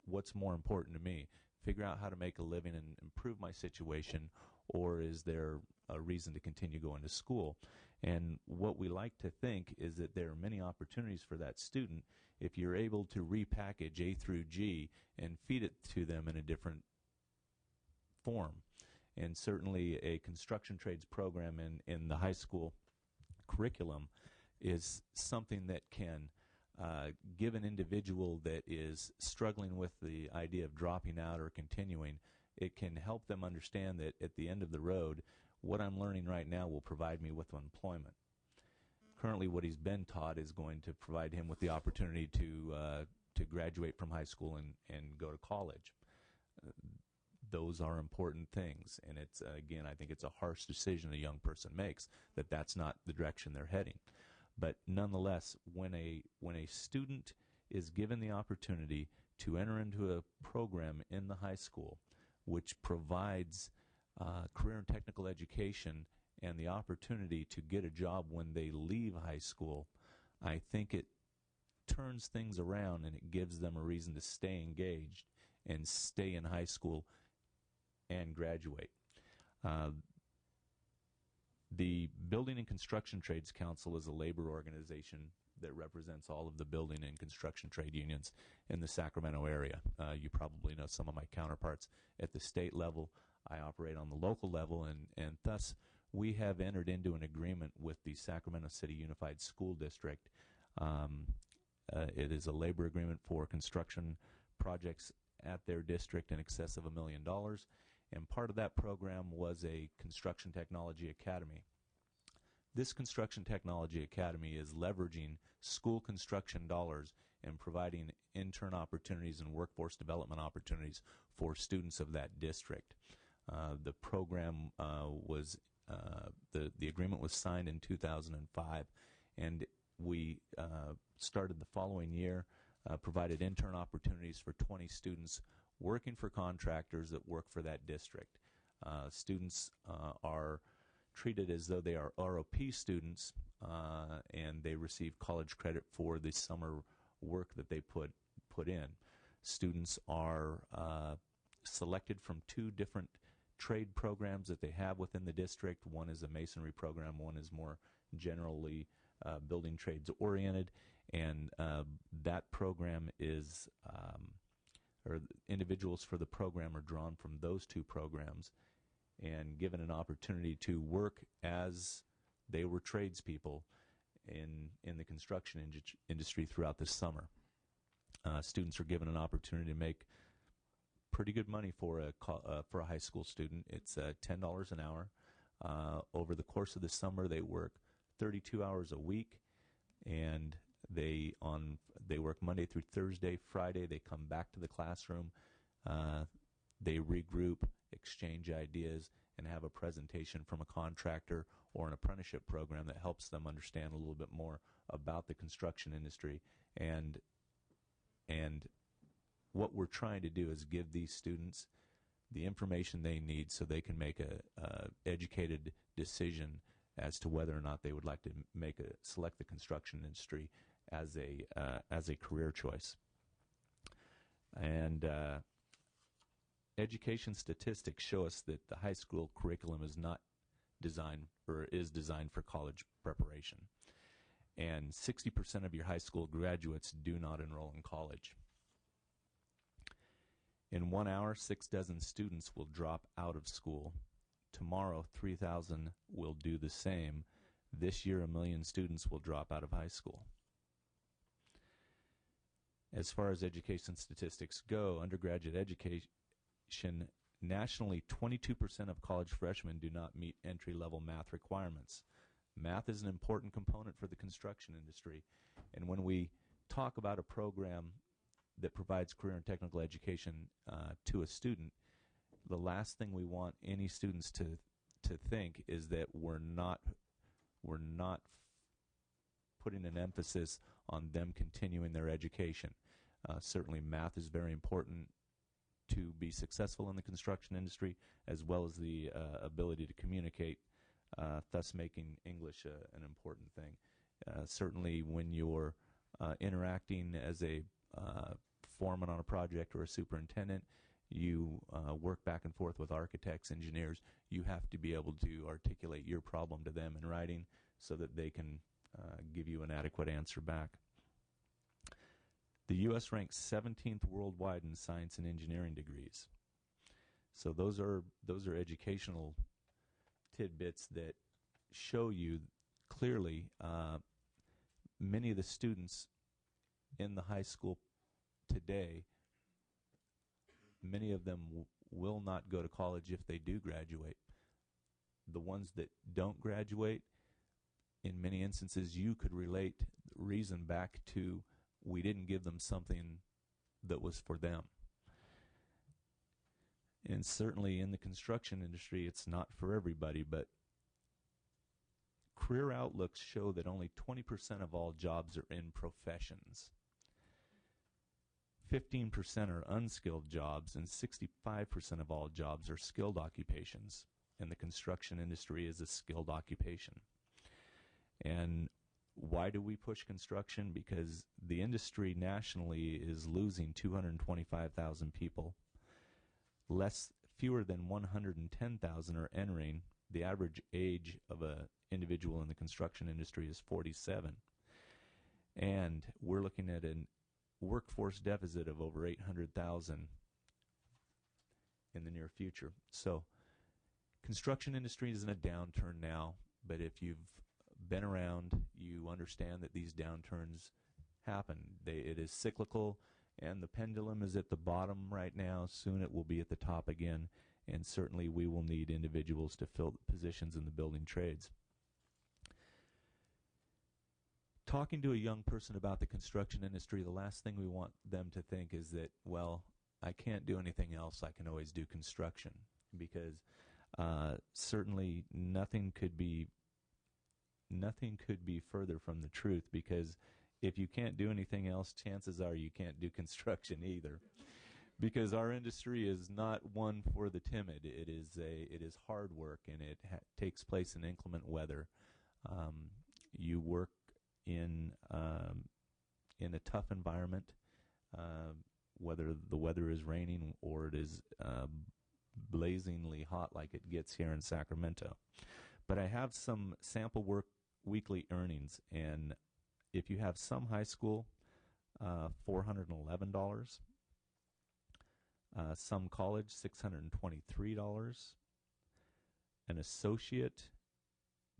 what's more important to me, figure out how to make a living and improve my situation, or is there a reason to continue going to school? And what we like to think is that there are many opportunities for that student if you're able to repackage A through G and feed it to them in a different form. And certainly a construction trades program in the high school curriculum is something that can give an individual that is struggling with the idea of dropping out or continuing, it can help them understand that at the end of the road, what I'm learning right now will provide me with employment. Currently, what he's been taught is going to provide him with the opportunity to graduate from high school and go to college. Those are important things, and it's again, I think it's a harsh decision a young person makes that that's not the direction they're heading. But nonetheless, when a student is given the opportunity to enter into a program in the high school which provides career and technical education and the opportunity to get a job when they leave high school, I think it turns things around and it gives them a reason to stay engaged and stay in high school and graduate. The Building and Construction Trades Council is a labor organization that represents all of the building and construction trade unions in the Sacramento area. You probably know some of my counterparts at the state level. I operate on the local level, and thus we have entered into an agreement with the Sacramento City Unified School District. It is a labor agreement for construction projects at their district in excess of $1 million. And part of that program was a Construction Technology Academy. This Construction Technology Academy is leveraging school construction dollars and providing intern opportunities and workforce development opportunities for students of that district. The program the agreement was signed in 2005, and we started the following year, provided intern opportunities for 20 students working for contractors that work for that district. Students are treated as though they are ROP students, and they receive college credit for the summer work that they put in. Students are selected from 2 different trade programs that they have within the district. One is a masonry program, one is more generally building trades oriented, and that program is or individuals for the program are drawn from those 2 programs and given an opportunity to work as they were tradespeople in the construction industry throughout the summer. Students are given an opportunity to make pretty good money for a high school student. It's $10 an hour. Over the course of the summer, they work 32 hours a week, and they work Monday through Thursday. Friday, they come back to the classroom. They regroup, exchange ideas, and have a presentation from a contractor or an apprenticeship program that helps them understand a little bit more about the construction industry. And what we're trying to do is give these students the information they need so they can make a educated decision as to whether or not they would like to select the construction industry as a career choice. And education statistics show us that the high school curriculum is not designed or is designed for college preparation. And 60% of your high school graduates do not enroll in college. In 1 hour, 6 dozen students will drop out of school. Tomorrow, 3,000 will do the same. This year, 1 million students will drop out of high school. As far as education statistics go, undergraduate education, nationally, 22% of college freshmen do not meet entry-level math requirements. Math is an important component for the construction industry, and when we talk about a program that provides career and technical education to a student, the last thing we want any students to think is that we're not putting an emphasis on them continuing their education. Certainly math is very important to be successful in the construction industry, as well as the ability to communicate, thus making English an important thing. Certainly when you're interacting as a foreman on a project or a superintendent, you work back and forth with architects, engineers, you have to be able to articulate your problem to them in writing so that they can give you an adequate answer back. The U.S. ranks 17th worldwide in science and engineering degrees. So those are educational tidbits that show you clearly many of the students in the high school today, many of them will not go to college if they do graduate. The ones that don't graduate, in many instances, you could relate reason back to we didn't give them something that was for them. And certainly in the construction industry, it's not for everybody, but career outlooks show that only 20% of all jobs are in professions. 15% are unskilled jobs, and 65% of all jobs are skilled occupations. And the construction industry is a skilled occupation. And why do we push construction? Because the industry nationally is losing 225,000 people. Fewer than 110,000 are entering. The average age of an individual in the construction industry is 47. And we're looking at a workforce deficit of over 800,000 in the near future. So construction industry is in a downturn now, but if you've been around, you understand that these downturns happen. It is cyclical, and the pendulum is at the bottom right now. Soon it will be at the top again, and certainly we will need individuals to fill positions in the building trades. Talking to a young person about the construction industry, the last thing we want them to think is that, well, I can't do anything else. I can always do construction, because certainly nothing could be further from the truth, because if you can't do anything else, chances are you can't do construction either, because our industry is not one for the timid. It is hard work, and it takes place in inclement weather. You work in a tough environment, whether the weather is raining or it is blazingly hot like it gets here in Sacramento. But I have some sample work weekly earnings, and if you have some high school, $411, some college, $623, an associate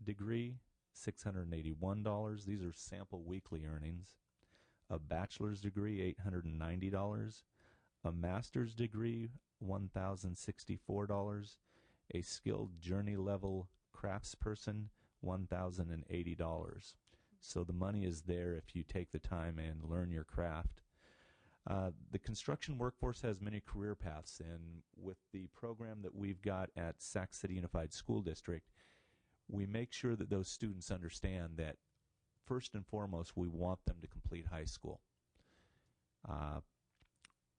degree, $681. These are sample weekly earnings. A bachelor's degree, $890. A master's degree, $1,064. A skilled journey level craftsperson, $1,080. So the money is there if you take the time and learn your craft. The construction workforce has many career paths, and with the program that we've got at Sac City Unified School District, we make sure that those students understand that first and foremost, we want them to complete high school.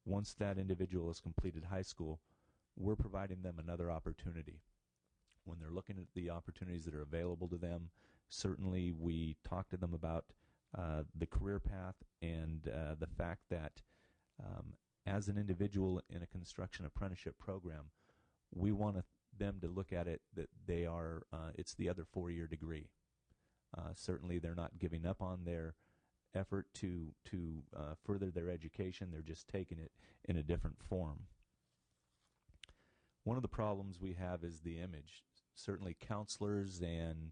Once that individual has completed high school, we're providing them another opportunity. When they're looking at the opportunities that are available to them, certainly we talk to them about the career path and the fact that as an individual in a construction apprenticeship program, we want them to look at it that they are, it's the other four-year degree. Certainly they're not giving up on their effort to further their education. They're just taking it in a different form. One of the problems we have is the image. Certainly counselors and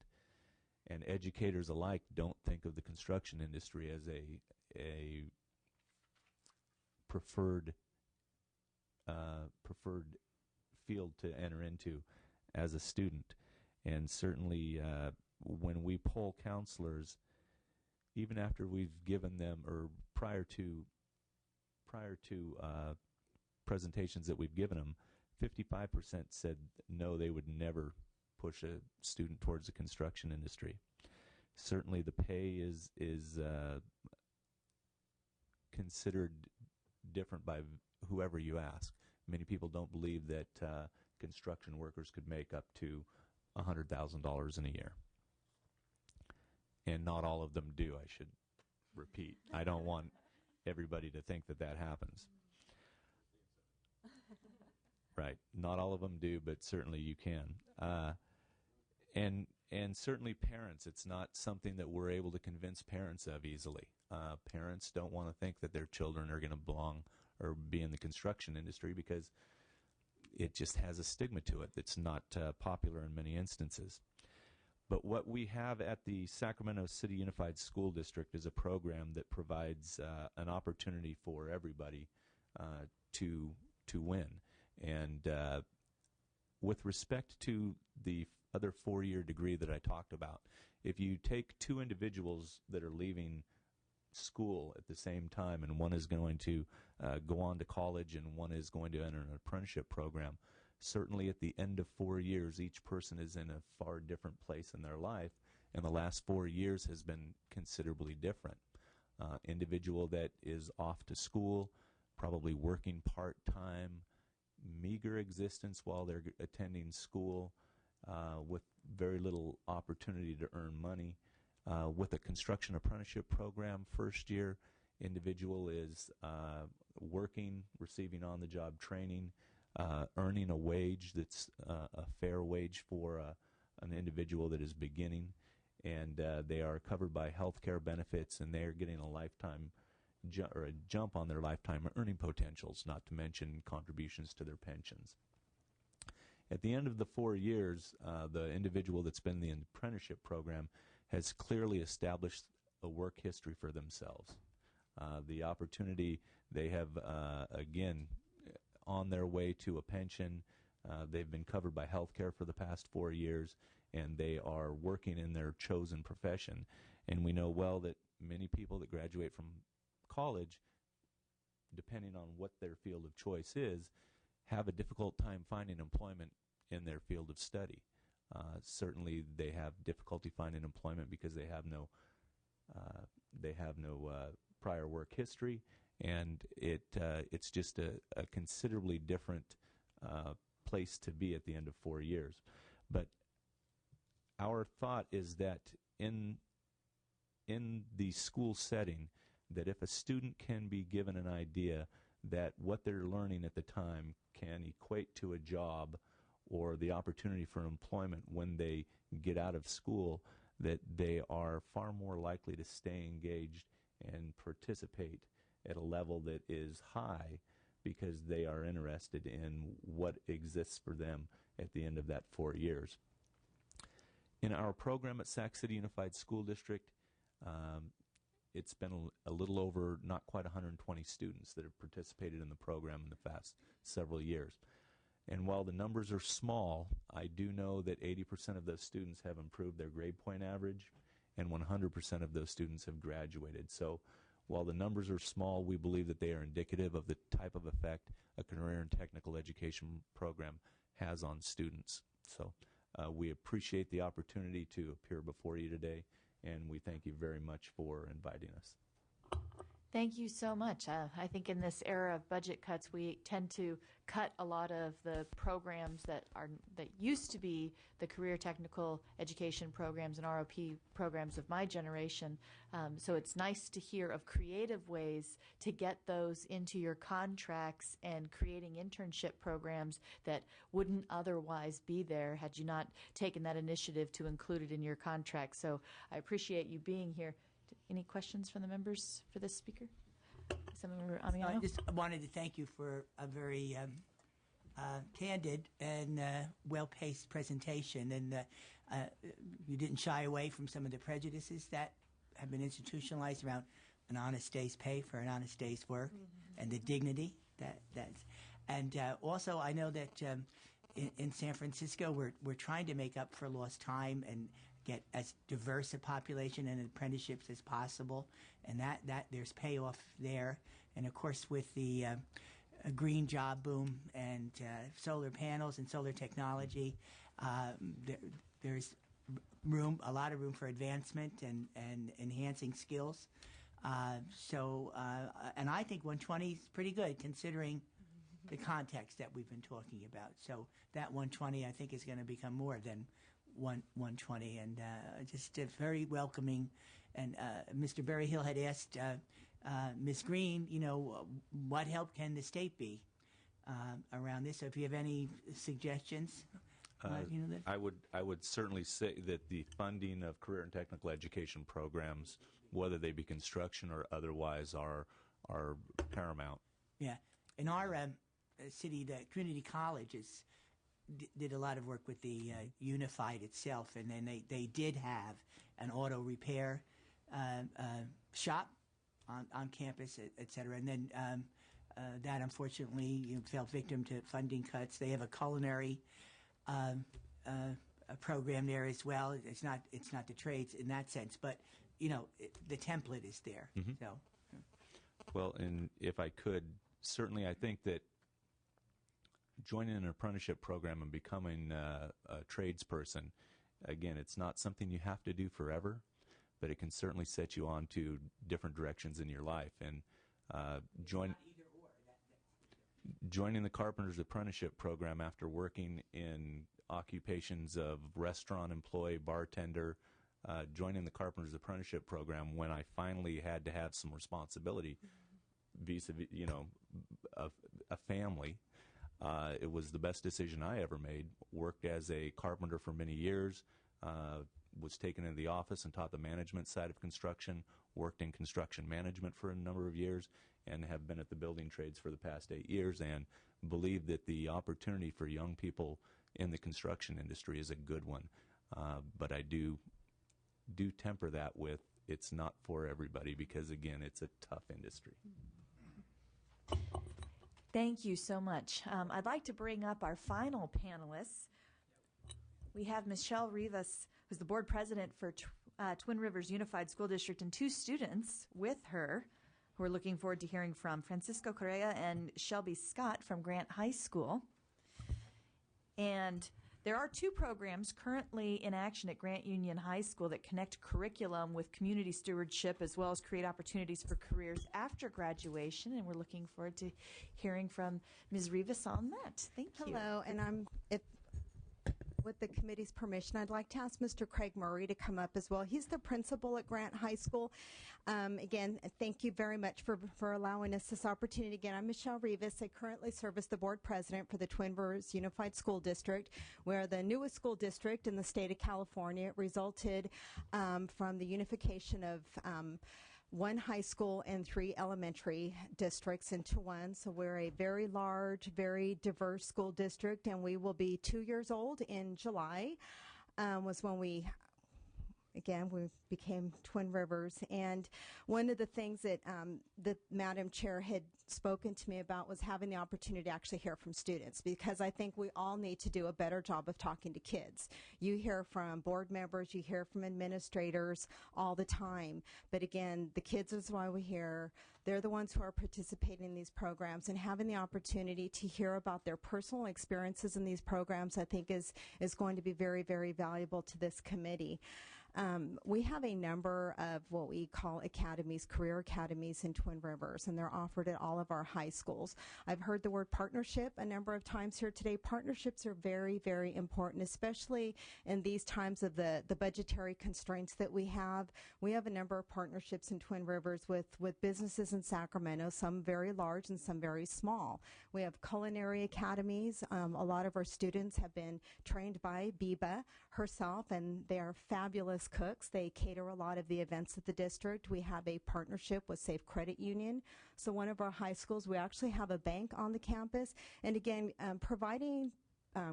educators alike don't think of the construction industry as a preferred field to enter into as a student. And certainly when we poll counselors, even after we've given them, or prior to presentations that we've given them, 55% said no, they would never push a student towards the construction industry. Certainly the pay is considered different by whoever you ask. Many people don't believe that construction workers could make up to $100,000 in a year. And not all of them do, I should repeat. I don't want everybody to think that that happens. Right. Not all of them do, but certainly you can. And certainly parents, it's not something that we're able to convince parents of easily. Parents don't want to think that their children are going to belong or be in the construction industry because it just has a stigma to it that's not popular in many instances. But what we have at the Sacramento City Unified School District is a program that provides an opportunity for everybody to win. And with respect to the other four-year degree that I talked about, if you take two individuals that are leaving school at the same time, and one is going to go on to college and one is going to enter an apprenticeship program, certainly at the end of 4 years, each person is in a far different place in their life, and the last 4 years has been considerably different. Individual that is off to school, probably working part-time, meager existence while they're attending school, with very little opportunity to earn money. With a construction apprenticeship program, first year, individual is working, receiving on-the-job training, earning a wage that's a fair wage for an individual that is beginning, and they are covered by health care benefits, and they are getting a lifetime or a jump on their lifetime earning potentials, not to mention contributions to their pensions. At the end of the 4 years, the individual that's been in the apprenticeship program has clearly established a work history for themselves. The opportunity, they have, again, on their way to a pension. They've been covered by health care for the past 4 years, and they are working in their chosen profession. And we know well that many people that graduate from college, depending on what their field of choice is, have a difficult time finding employment in their field of study. Certainly, they have difficulty finding employment because they have no prior work history, and it's just a considerably different place to be at the end of 4 years. But our thought is that in the school setting, that if a student can be given an idea that what they're learning at the time can equate to a job or the opportunity for employment when they get out of school, that they are far more likely to stay engaged and participate at a level that is high because they are interested in what exists for them at the end of that 4 years. In our program at Sac City Unified School District, it's been a little over, not quite 120 students that have participated in the program in the past several years. And while the numbers are small, I do know that 80% of those students have improved their grade point average, and 100% of those students have graduated. So while the numbers are small, we believe that they are indicative of the type of effect a career and technical education program has on students. So we appreciate the opportunity to appear before you today, and we thank you very much for inviting us.
Thank you so much. I think in this era of budget cuts, we tend to cut a lot of the programs that used to be the career technical education programs and ROP programs of my generation. So it's nice to hear of creative ways to get those into your contracts and creating internship programs that wouldn't otherwise be there had you not taken that initiative to include it in your contract. So I appreciate you being here. Any questions from the members for this speaker?
I just wanted to thank you for a very candid and well-paced presentation, and you didn't shy away from some of the prejudices that have been institutionalized around an honest day's pay for an honest day's work, and the dignity that's. And also, I know that in San Francisco, we're trying to make up for lost time and get as diverse a population and apprenticeships as possible, and that there's payoff there. And of course, with the green job boom and solar panels and solar technology, there's a lot of room for advancement and enhancing skills. And I think 120 is pretty good considering the context that we've been talking about. So that 120, I think, is going to become more than 120, and just very welcoming. And Mr. Berryhill had asked Ms. Green, what help can the state be around this. So if you have any suggestions,
I would certainly say that the funding of career and technical education programs, whether they be construction or otherwise, are paramount.
Yeah, in our city, the community colleges did a lot of work with the Unified itself, and then they did have an auto repair shop on campus, et cetera. And then that unfortunately fell victim to funding cuts. They have a culinary a program there as well. It's not the trades in that sense, but the template is there.
Mm-hmm.
So,
well, and if I could, certainly I think that joining an apprenticeship program and becoming a tradesperson, again, it's not something you have to do forever, but it can certainly set you on to different directions in your life. And joining the Carpenter's Apprenticeship Program after working in occupations of restaurant employee, bartender, joining the Carpenter's Apprenticeship Program when I finally had to have some responsibility vis-a-vis, a family. It was the best decision I ever made. Worked as a carpenter for many years, was taken into the office and taught the management side of construction, worked in construction management for a number of years, and have been at the building trades for the past 8 years, and believe that the opportunity for young people in the construction industry is a good one. But I do temper that with it's not for everybody, because, again, it's a tough industry.
Thank you so much. I'd like to bring up our final panelists. We have Michelle Rivas, who's the board president for Twin Rivers Unified School District, and 2 students with her who we're looking forward to hearing from, Francisco Correa and Shelby Scott from Grant High School. And there are 2 programs currently in action at Grant Union High School that connect curriculum with community stewardship, as well as create opportunities for careers after graduation. And we're looking forward to hearing from Ms. Rivas on that. Thank you.
Hello, and with the committee's permission, I'd like to ask Mr. Craig Murray to come up as well. He's the principal at Grant High School. Again, thank you very much for allowing us this opportunity. Again, I'm Michelle Rivas. I currently serve as the board president for the Twin Rivers Unified School District. We're the newest school district in the state of California. It resulted from the unification of 1 high school and 3 elementary districts into one. So we're a very large, very diverse school district, and we will be 2 years old in July, was when we became Twin Rivers. And one of the things that the Madam Chair had spoken to me about was having the opportunity to actually hear from students, because I think we all need to do a better job of talking to kids. You hear from board members, you hear from administrators all the time, but again, the kids is why we're here. They're the ones who are participating in these programs, and having the opportunity to hear about their personal experiences in these programs, I think is going to be very, very valuable to this committee. We have a number of what we call academies, career academies in Twin Rivers, and they're offered at all of our high schools. I've heard the word partnership a number of times here today. Partnerships are very, very important, especially in these times of the budgetary constraints that we have. We have a number of partnerships in Twin Rivers with businesses in Sacramento, some very large and some very small. We have culinary academies. A lot of our students have been trained by Biba herself, and they are fabulous cooks. They cater a lot of the events at the district. We have a partnership with Safe Credit Union. So one of our high schools, we actually have a bank on the campus. And again, providing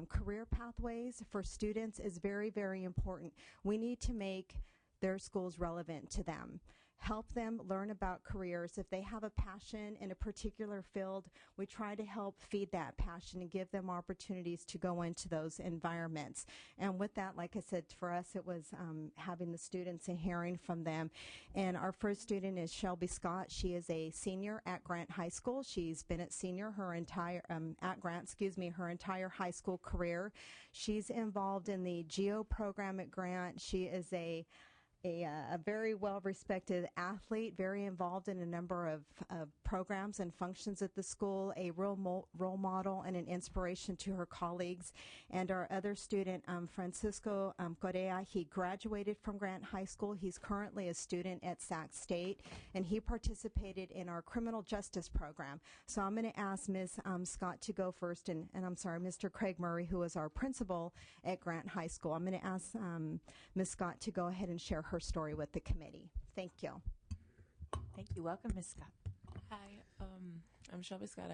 career pathways for students is very, very important. We need to make their schools relevant to them. Help them learn about careers. If they have a passion in a particular field, we try to help feed that passion and give them opportunities to go into those environments. And with that, like I said, for us, it was having the students and hearing from them. And our first student is Shelby Scott. She is a senior at Grant High School. She's been at her entire high school career. She's involved in the GEO program at Grant. She is a a very well-respected athlete, very involved in a number of programs and functions at the school, a real role model and an inspiration to her colleagues. And our other student, Francisco Correa, he graduated from Grant High School. He's currently a student at Sac State, and he participated in our criminal justice program. So I'm going to ask Ms. Scott to go first, and I'm sorry, Mr. Craig Murray, who is our principal at Grant High School. I'm going to ask Ms. Scott to go ahead and share her story with the committee. Thank you.
Thank you. Welcome, Ms. Scott.
Hi, I'm Shelby Scott,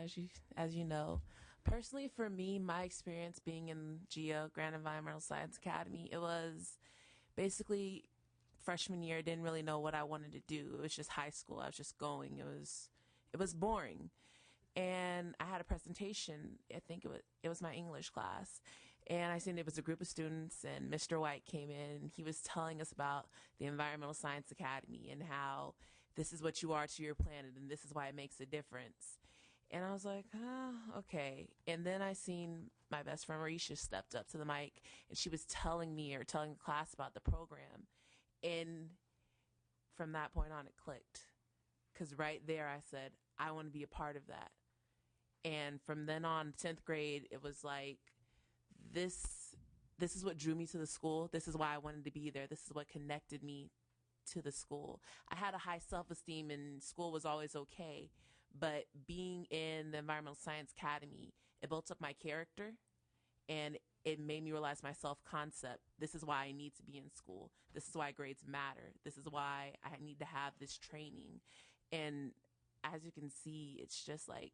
as you know. Personally, for me, my experience being in GEO, Grand Environmental Science Academy, it was basically freshman year. Didn't really know what I wanted to do. It was just high school. I was just going. It was boring. And I had a presentation. I think it was my English class. And I seen it was a group of students, and Mr. White came in, and he was telling us about the Environmental Science Academy and how this is what you are to your planet, and this is why it makes a difference. And I was like, okay. And then I seen my best friend Marisha stepped up to the mic, and she was telling me or telling the class about the program. And from that point on, it clicked. Because right there I said, I want to be a part of that. And from then on, 10th grade, it was like, this is what drew me to the school. This is why I wanted to be there. This is what connected me to the school. I had a high self-esteem, and school was always okay. But being in the Environmental Science Academy, it built up my character, and it made me realize my self-concept. This is why I need to be in school. This is why grades matter. This is why I need to have this training. And as you can see, it's just like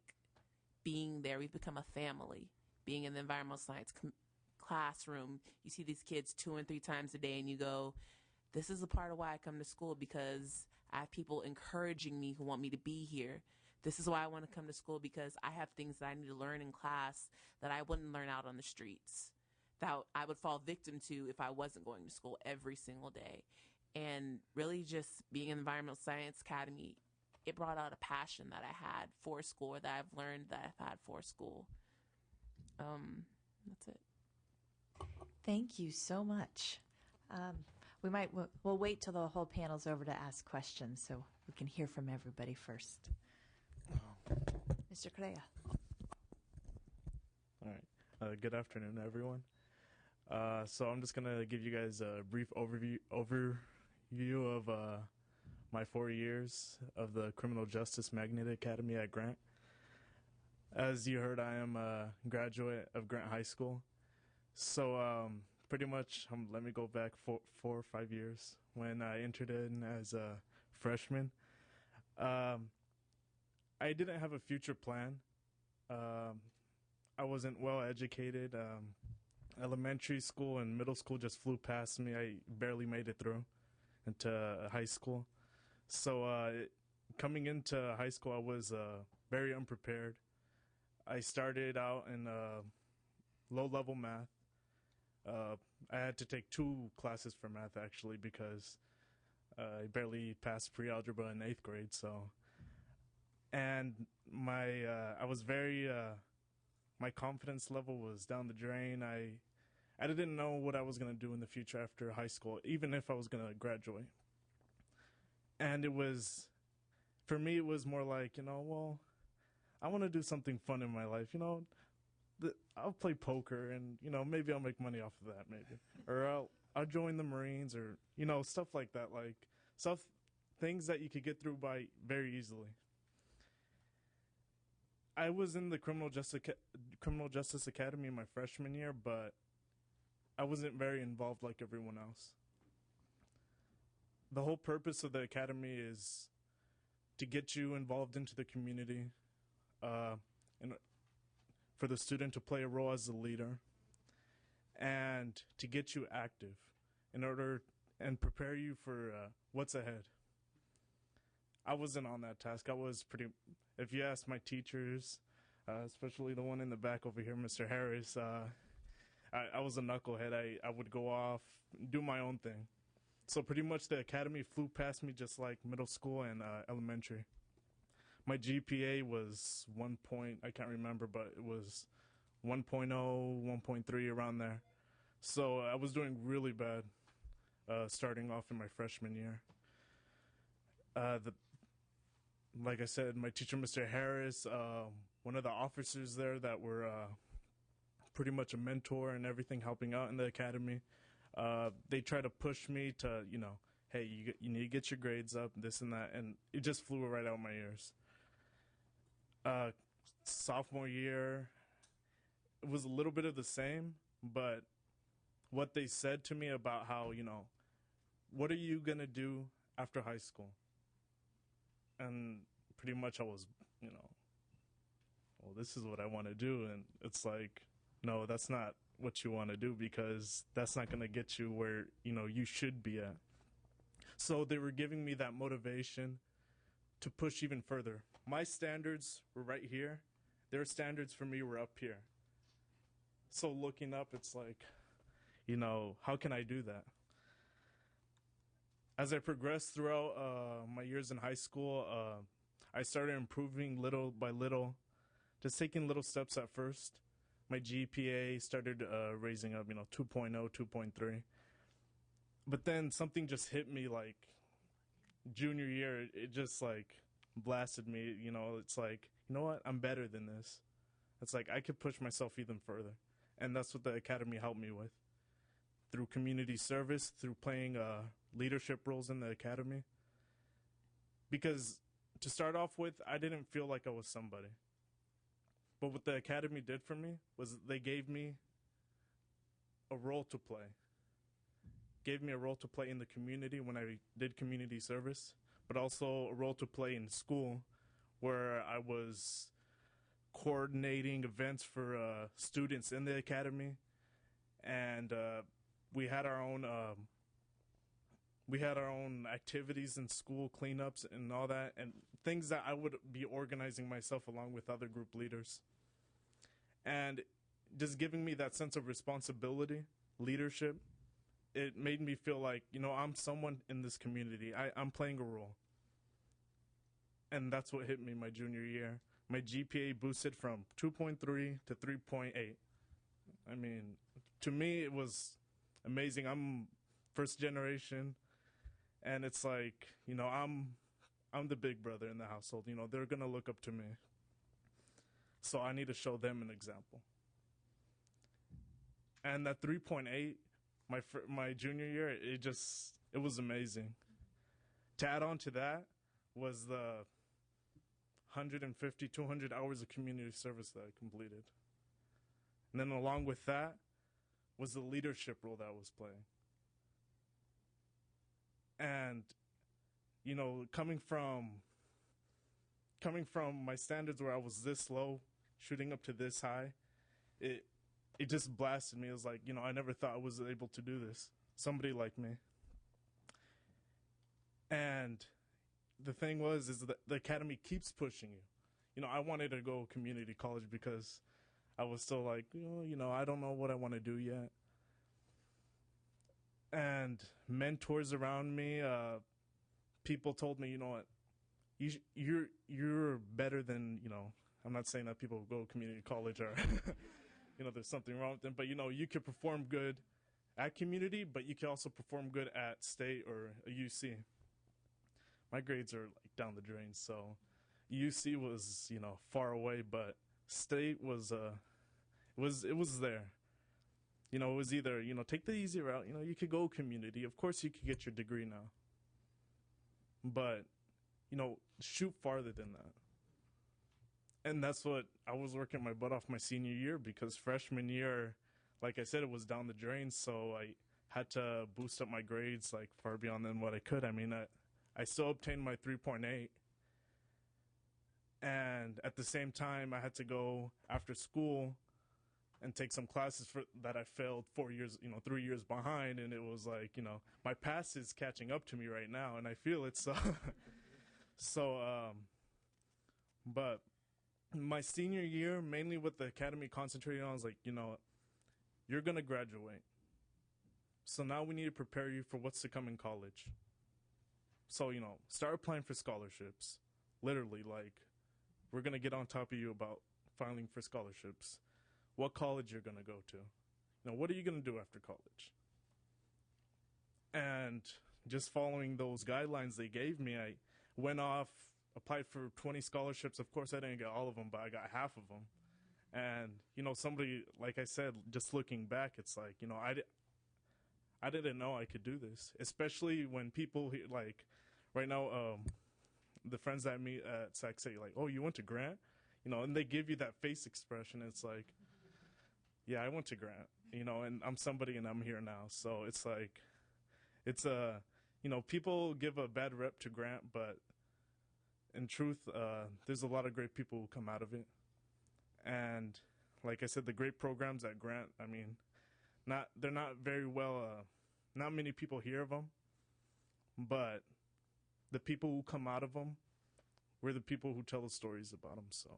being there. We've become a family. Being in the environmental science classroom, you see these kids 2 and 3 times a day, and you go, this is a part of why I come to school, because I have people encouraging me who want me to be here. This is why I want to come to school, because I have things that I need to learn in class that I wouldn't learn out on the streets, that I would fall victim to if I wasn't going to school every single day. And really just being in the Environmental Science Academy, it brought out a passion that I had for school, or that I've learned that I've had for school. That's it.
Thank you so much. We'll wait till the whole panel's over to ask questions, so we can hear from everybody first. Mr. Correa.
All right. Good afternoon, everyone. So I'm just gonna give you guys a brief overview of my 4 years of the Criminal Justice Magnet Academy at Grant. As you heard, I am a graduate of Grant High School. So pretty much, let me go back 4 or 5 years when I entered in as a freshman. I didn't have a future plan. I wasn't well educated. Elementary school and middle school just flew past me. I barely made it through into high school. So coming into high school, I was very unprepared. I started out in low-level math. I had to take 2 classes for math, actually, because I barely passed pre-algebra in 8th grade. And I was very, my confidence level was down the drain. I didn't know what I was going to do in the future after high school, even if I was going to graduate. And for me, it was more like, well, I want to do something fun in my life. I'll play poker, and, maybe I'll make money off of that, maybe. Or I'll join the Marines, or, stuff like that, like things that you could get through by very easily. I was in the Criminal Justice Academy in my freshman year, but I wasn't very involved like everyone else. The whole purpose of the academy is to get you involved into the community, and for the student to play a role as a leader, and to get you active and prepare you for what's ahead. I wasn't on that task. If you ask my teachers, especially the one in the back over here, Mr. Harris, I was a knucklehead. I would go off, do my own thing. So pretty much the academy flew past me just like middle school and elementary. My GPA was 1 point, I can't remember, but it was 1.0, 1.3, around there. So I was doing really bad. starting off in my freshman year. Like I said, my teacher, Mr. Harris, one of the officers there that were pretty much a mentor and everything, helping out in the academy. They try to push me to, hey, you need to get your grades up, this and that, and it just flew right out my ears. Sophomore year, it was a little bit of the same, but what they said to me about how, what are you going to do after high school? And pretty much I was, well, this is what I want to do. And it's like, no, that's not what you want to do, because that's not going to get you where, you should be at. So they were giving me that motivation to push even further. My standards were right here. Their standards for me were up here. So looking up, it's like, how can I do that? As I progressed throughout my years in high school, I started improving little by little, just taking little steps at first. My GPA started raising up, 2.0, 2.3. But then something just hit me like junior year. It just like blasted me. It's like, you know what? I'm better than this. It's like I could push myself even further. And that's what the academy helped me with. Through community service, through playing leadership roles in the academy. Because to start off with, I didn't feel like I was somebody. But what the academy did for me was they gave me a role to play. Gave me a role to play in the community when I did community service, but also a role to play in school where I was coordinating events for students in the academy. And we had our own activities in school, cleanups and all that, and things that I would be organizing myself along with other group leaders. And just giving me that sense of responsibility, leadership, it made me feel like, I'm someone in this community. I'm playing a role. And that's what hit me my junior year. My GPA boosted from 2.3 to 3.8. I mean, to me, it was amazing. I'm first generation. And it's like, I'm the big brother in the household. They're going to look up to me. So I need to show them an example. And that 3.8, my junior year, it was amazing. To add on to that was the 150, 200 hours of community service that I completed. And then along with that was the leadership role that I was playing. And, coming from my standards where I was this low, shooting up to this high, it just blasted me. It was like, I never thought I was able to do this. Somebody like me. And the thing is that the academy keeps pushing you. I wanted to go community college because I was still like, I don't know what I want to do yet. And mentors around me, people told me, what, you're better than, I'm not saying that people who go community college are, there's something wrong with them, but you could perform good at community, but you can also perform good at state or a UC. My grades are like down the drain, so UC was, far away, but state was, it was there. It was either, take the easy route, you could go community. Of course you could get your degree now. But, shoot farther than that. And that's what I was working my butt off my senior year, because freshman year, like I said, it was down the drain. So I had to boost up my grades like far beyond than what I could. I mean, I still obtained my 3.8. And at the same time, I had to go after school and take some classes that I failed 4 years, 3 years behind. And it was like, my past is catching up to me right now, and I feel it. So, but my senior year, mainly what the academy concentrated on was like, you're going to graduate. So now we need to prepare you for what's to come in college. So, start applying for scholarships. Literally, like, we're going to get on top of you about filing for scholarships. What college you're going to go to. What are you going to do after college? And just following those guidelines they gave me, I went off, applied for 20 scholarships. Of course, I didn't get all of them, but I got half of them. And, somebody, like I said, just looking back, it's like, I didn't know I could do this, especially when people, like, right now, the friends that meet at SAC say, like, oh, you went to Grant? And they give you that face expression. It's like, yeah, I went to Grant, and I'm somebody and I'm here now. So it's like, it's people give a bad rep to Grant, but in truth, there's a lot of great people who come out of it. And like I said, the great programs at Grant, I mean, they're not very well, not many people hear of them, but the people who come out of them, we're the people who tell the stories about them. So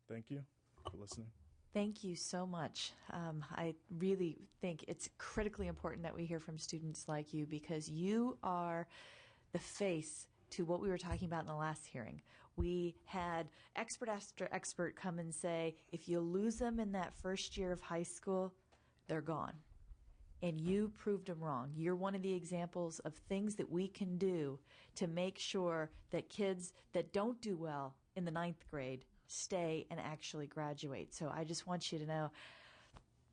thank you for listening.
Thank you so much. I really think it's critically important that we hear from students like you, because you are the face to what we were talking about in the last hearing. We had expert after expert come and say, if you lose them in that first year of high school, they're gone. And you proved them wrong. You're one of the examples of things that we can do to make sure that kids that don't do well in the 9th grade stay and actually graduate. So I just want you to know,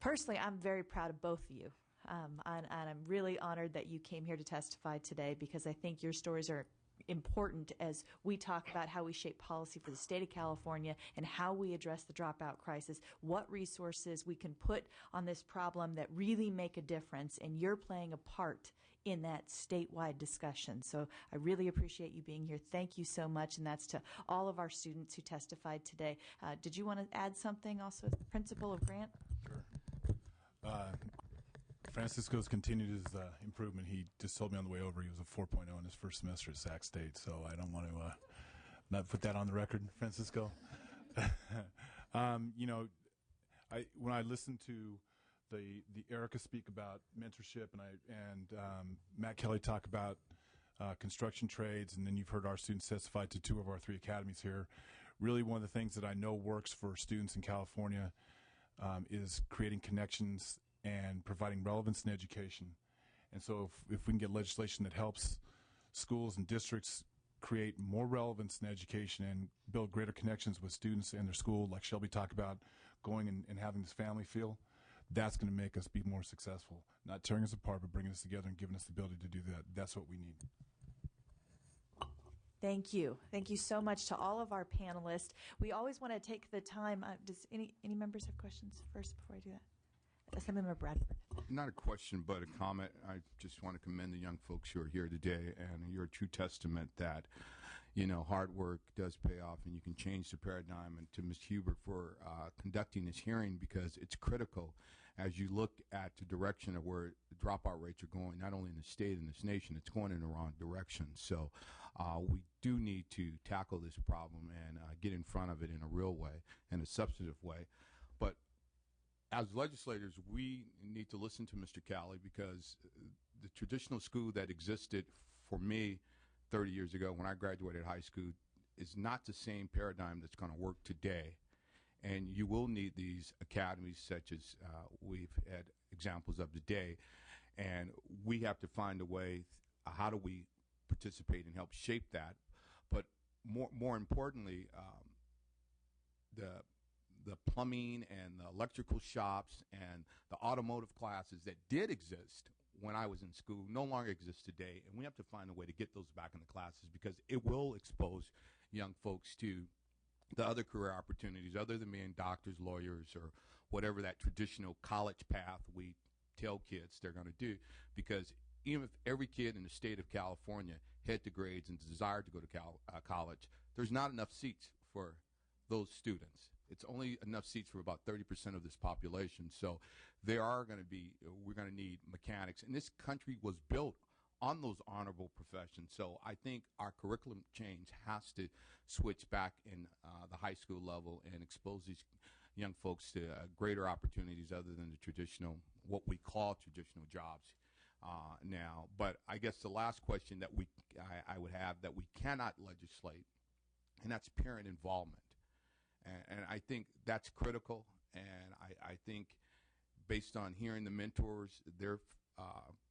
personally, I'm very proud of both of you. And I'm really honored that you came here to testify today, because I think your stories are important as we talk about how we shape policy for the state of California and how we address the dropout crisis, what resources we can put on this problem that really make a difference, and you're playing a part in that statewide discussion. So I really appreciate you being here. Thank you so much, and that's to all of our students who testified today. Did you want to add something also as the principal of Grant?
Sure. Francisco's continued his improvement. He just told me on the way over he was a 4.0 in his first semester at Sac State, so I don't want to not put that on the record, Francisco. When I listened to the Erica speak about mentorship and Matt Kelly talk about construction trades, and then you've heard our students testify to 2 of our 3 academies here. Really, one of the things that I know works for students in California is creating connections and providing relevance in education. And so if we can get legislation that helps schools and districts create more relevance in education and build greater connections with students and their school, like Shelby talked about, going and having this family feel, that's going to make us be more successful. Not tearing us apart, but bringing us together and giving us the ability to do that. That's what we need.
Thank you. Thank you so much to all of our panelists. We always want to take the time. Does any members have questions first before I do that? Assemblymember Bradford.
Not a question, but a comment. I just want to commend the young folks who are here today, and you're a true testament that, hard work does pay off, and you can change the paradigm. And to Ms. Huber for conducting this hearing, because it's critical as you look at the direction of where the dropout rates are going, not only in the state and this nation, it's going in the wrong direction. So we do need to tackle this problem and get in front of it in a real way, in a substantive way. But as legislators, we need to listen to Mr. Calley, because the traditional school that existed for me 30 years ago when I graduated high school is not the same paradigm that's going to work today. And you will need these academies such as we've had examples of today. And we have to find a way, how do we participate and help shape that? But more importantly, the plumbing and the electrical shops and the automotive classes that did exist when I was in school no longer exist today, and we have to find a way to get those back in the classes, because it will expose young folks to the other career opportunities other than being doctors, lawyers, or whatever that traditional college path we tell kids they're going to do. Because even if every kid in the state of California had the grades and desired to go to college, there's not enough seats for those students. It's only enough seats for about 30% of this population. So we're going to need mechanics. And this country was built on those honorable professions. So I think our curriculum change has to switch back in the high school level and expose these young folks to greater opportunities other than the traditional, what we call traditional jobs now. But I guess the last question that I would have that we cannot legislate, and that's parent involvement. And I think that's critical, and I think based on hearing the mentors, their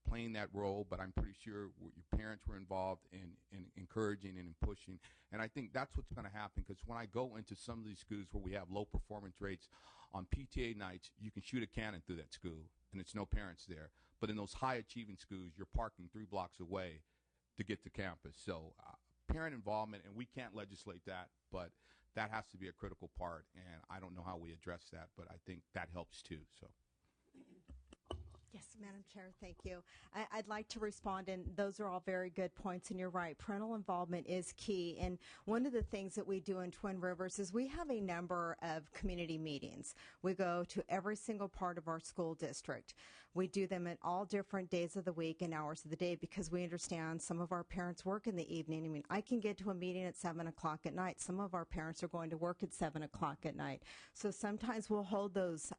playing that role, but I'm pretty sure your parents were involved in encouraging and in pushing. And I think that's what's going to happen, because when I go into some of these schools where we have low performance rates, on PTA nights, you can shoot a cannon through that school, and it's no parents there. But in those high-achieving schools, you're parking 3 blocks away to get to campus. So parent involvement, and we can't legislate that, but that has to be a critical part, and I don't know how we address that, but I think that helps too. So.
Yes, Madam Chair, thank you. I'd like to respond, and those are all very good points, and you're right. Parental involvement is key, and one of the things that we do in Twin Rivers is we have a number of community meetings. We go to every single part of our school district. We do them at all different days of the week and hours of the day, because we understand some of our parents work in the evening. I mean, I can get to a meeting at 7 o'clock at night. Some of our parents are going to work at 7 o'clock at night. So sometimes we'll hold those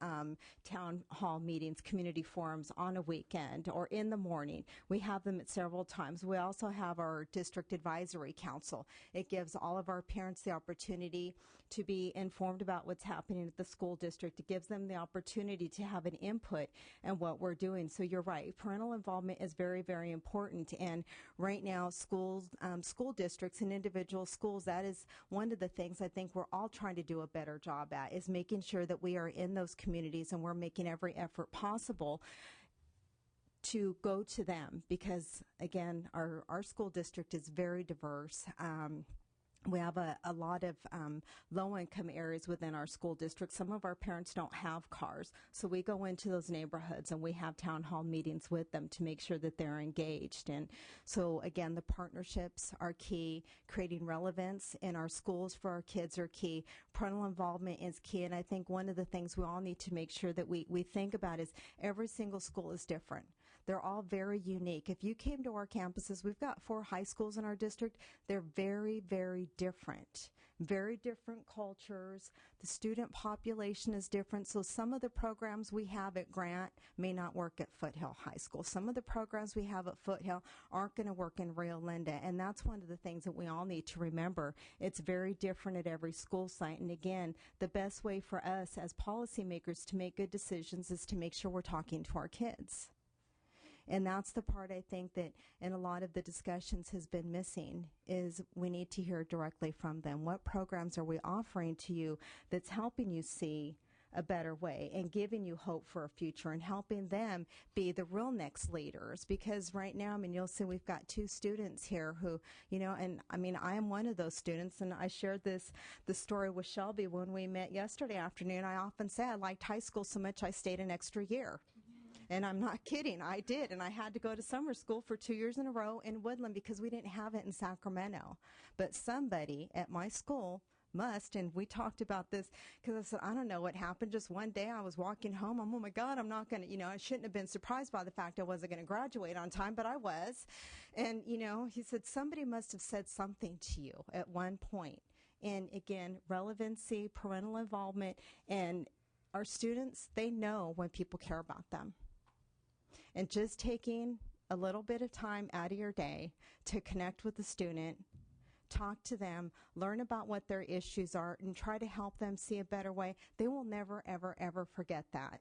town hall meetings, community forums on a weekend or in the morning. We have them at several times. We also have our district advisory council. It gives all of our parents the opportunity to be informed about what's happening at the school district. It gives them the opportunity to have an input in what we're doing. So you're right. Parental involvement is very, very important. And right now, schools, school districts and individual schools, that is one of the things I think we're all trying to do a better job at, is making sure that we are in those communities and we're making every effort possible to go to them, because again, our school district is very diverse. We have a lot of low-income areas within our school district. Some of our parents don't have cars, so we go into those neighborhoods and we have town hall meetings with them to make sure that they're engaged. And so, again, the partnerships are key. Creating relevance in our schools for our kids are key. Parental involvement is key, and I think one of the things we all need to make sure that we think about is every single school is different. They're all very unique. If you came to our campuses, we've got 4 high schools in our district. They're very, very different cultures. The student population is different. So some of the programs we have at Grant may not work at Foothill High School. Some of the programs we have at Foothill aren't going to work in Rio Linda. And that's one of the things that we all need to remember. It's very different at every school site. And again, the best way for us as policymakers to make good decisions is to make sure we're talking to our kids. And that's the part I think that in a lot of the discussions has been missing, is we need to hear directly from them. What programs are we offering to you that's helping you see a better way and giving you hope for a future and helping them be the real next leaders? Because right now, I mean, you'll see we've got 2 students here who, you know, and I mean, I am one of those students, and I shared the story with Shelby when we met yesterday afternoon. I often say I liked high school so much I stayed an extra year. And I'm not kidding. I did. And I had to go to summer school for 2 years in a row in Woodland because we didn't have it in Sacramento. But somebody at my school must, and we talked about this because I said, I don't know what happened. Just one day I was walking home. Oh my God, I'm not going to, you know, I shouldn't have been surprised by the fact I wasn't going to graduate on time, but I was. And, you know, he said, somebody must have said something to you at one point. And again, relevancy, parental involvement, and our students, they know when people care about them. And just taking a little bit of time out of your day to connect with the student, talk to them, learn about what their issues are, and try to help them see a better way, they will never, ever, ever forget that.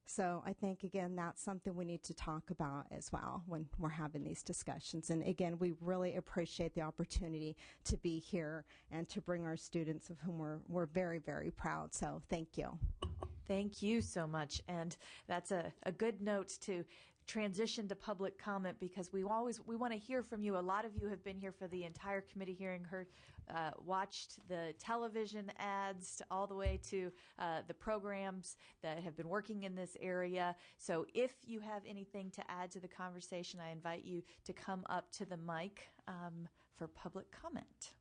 So I think, again, that's something we need to talk about as well when we're having these discussions. And again, we really appreciate the opportunity to be here and to bring our students, of whom we're very, very proud. So thank you.
Thank you so much. And that's a good note to transition to public comment, because we want to hear from you. A lot of you have been here for the entire committee hearing, watched the television ads all the way to the programs that have been working in this area. So if you have anything to add to the conversation, I invite you to come up to the mic for public comment.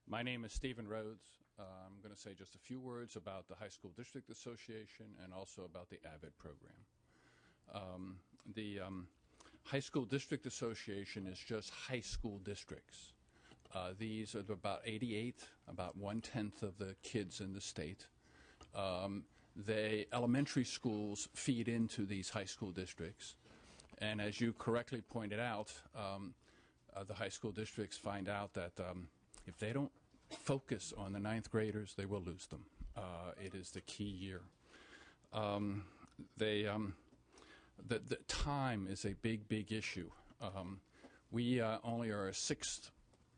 My name is Stephen Rhodes. I'm going to say just a few words about the High School District Association and also about the AVID program. The High School District Association is just high school districts. These are about 88, about 1/10 of the kids in the state. the elementary schools feed into these high school districts. And as you correctly pointed out, the high school districts find out that if they don't focus on the ninth graders, they will lose them. It is the key year. The time is a big issue. We only are a sixth.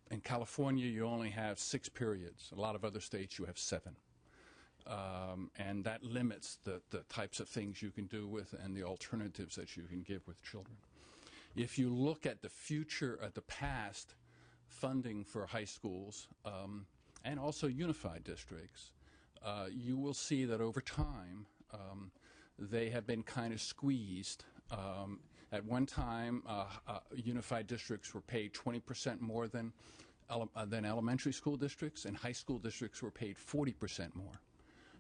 In California, you only have 6 periods. A lot of other states, you have 7. And that limits the types of things you can do with and the alternatives that you can give with children. If you look at the future, at the past funding for high schools and also unified districts, you will see that over time they have been kind of squeezed. At one time, unified districts were paid 20% more than elementary school districts, and high school districts were paid 40% more.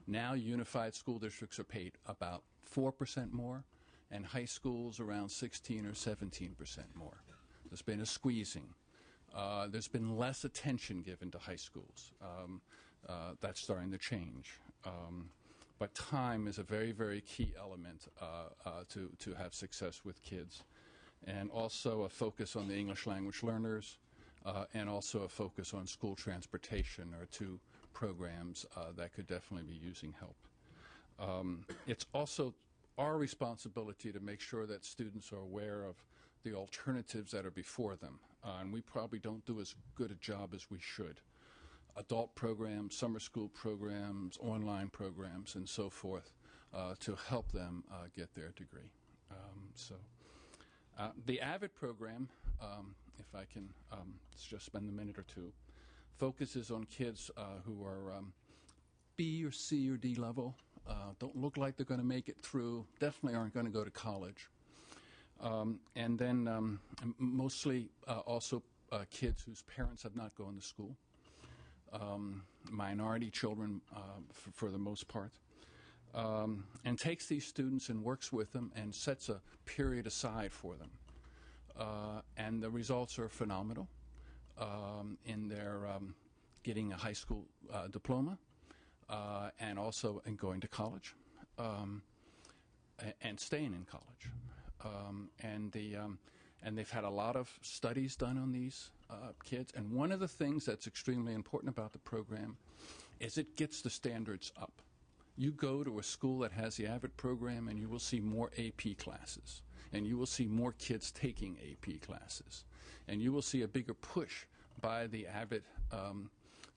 Now unified school districts are paid about 4% more, and high schools around 16 or 17% more. There's been a squeezing. There's been less attention given to high schools. That's starting to change. But time is a very key element to have success with kids. And also a focus on the English language learners, and also a focus on school transportation are 2 programs that could definitely be using help. It's also our responsibility to make sure that students are aware of the alternatives that are before them. And we probably don't do as good a job as we should. Adult programs, summer school programs, online programs, and so forth to help them get their degree. The AVID program, if I can just spend a minute or 2, focuses on kids who are B or C or D level, don't look like they're going to make it through, definitely aren't going to go to college. And then mostly also kids whose parents have not gone to school. Minority children for the most part, and takes these students and works with them and sets a period aside for them. And the results are phenomenal in their getting a high school diploma and also in going to college and staying in college. And they've had a lot of studies done on these kids. And one of the things that's extremely important about the program is it gets the standards up. You go to a school that has the AVID program and you will see more AP classes. And you will see more kids taking AP classes. And you will see a bigger push by the AVID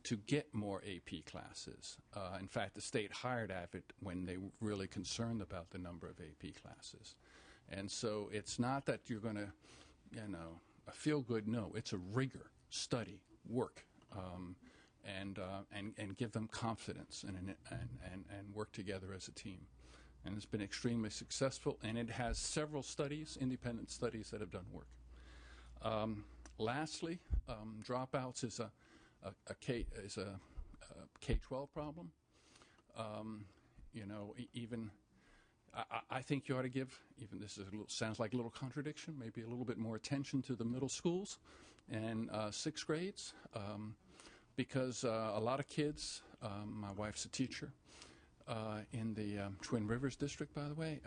to get more AP classes. In fact, the state hired AVID when they were really concerned about the number of AP classes. And so it's not that you're going to, a feel-good. No, it's a rigor, study, work, and give them confidence and work together as a team. And it's been extremely successful, and it has several studies, independent studies, that have done work. Lastly, dropouts is a K-12 problem. Even I think you ought to give, even this is sounds like a little contradiction, maybe a little bit more attention to the middle schools and 6th grades, because a lot of kids, my wife's a teacher in the Twin Rivers district, by the way,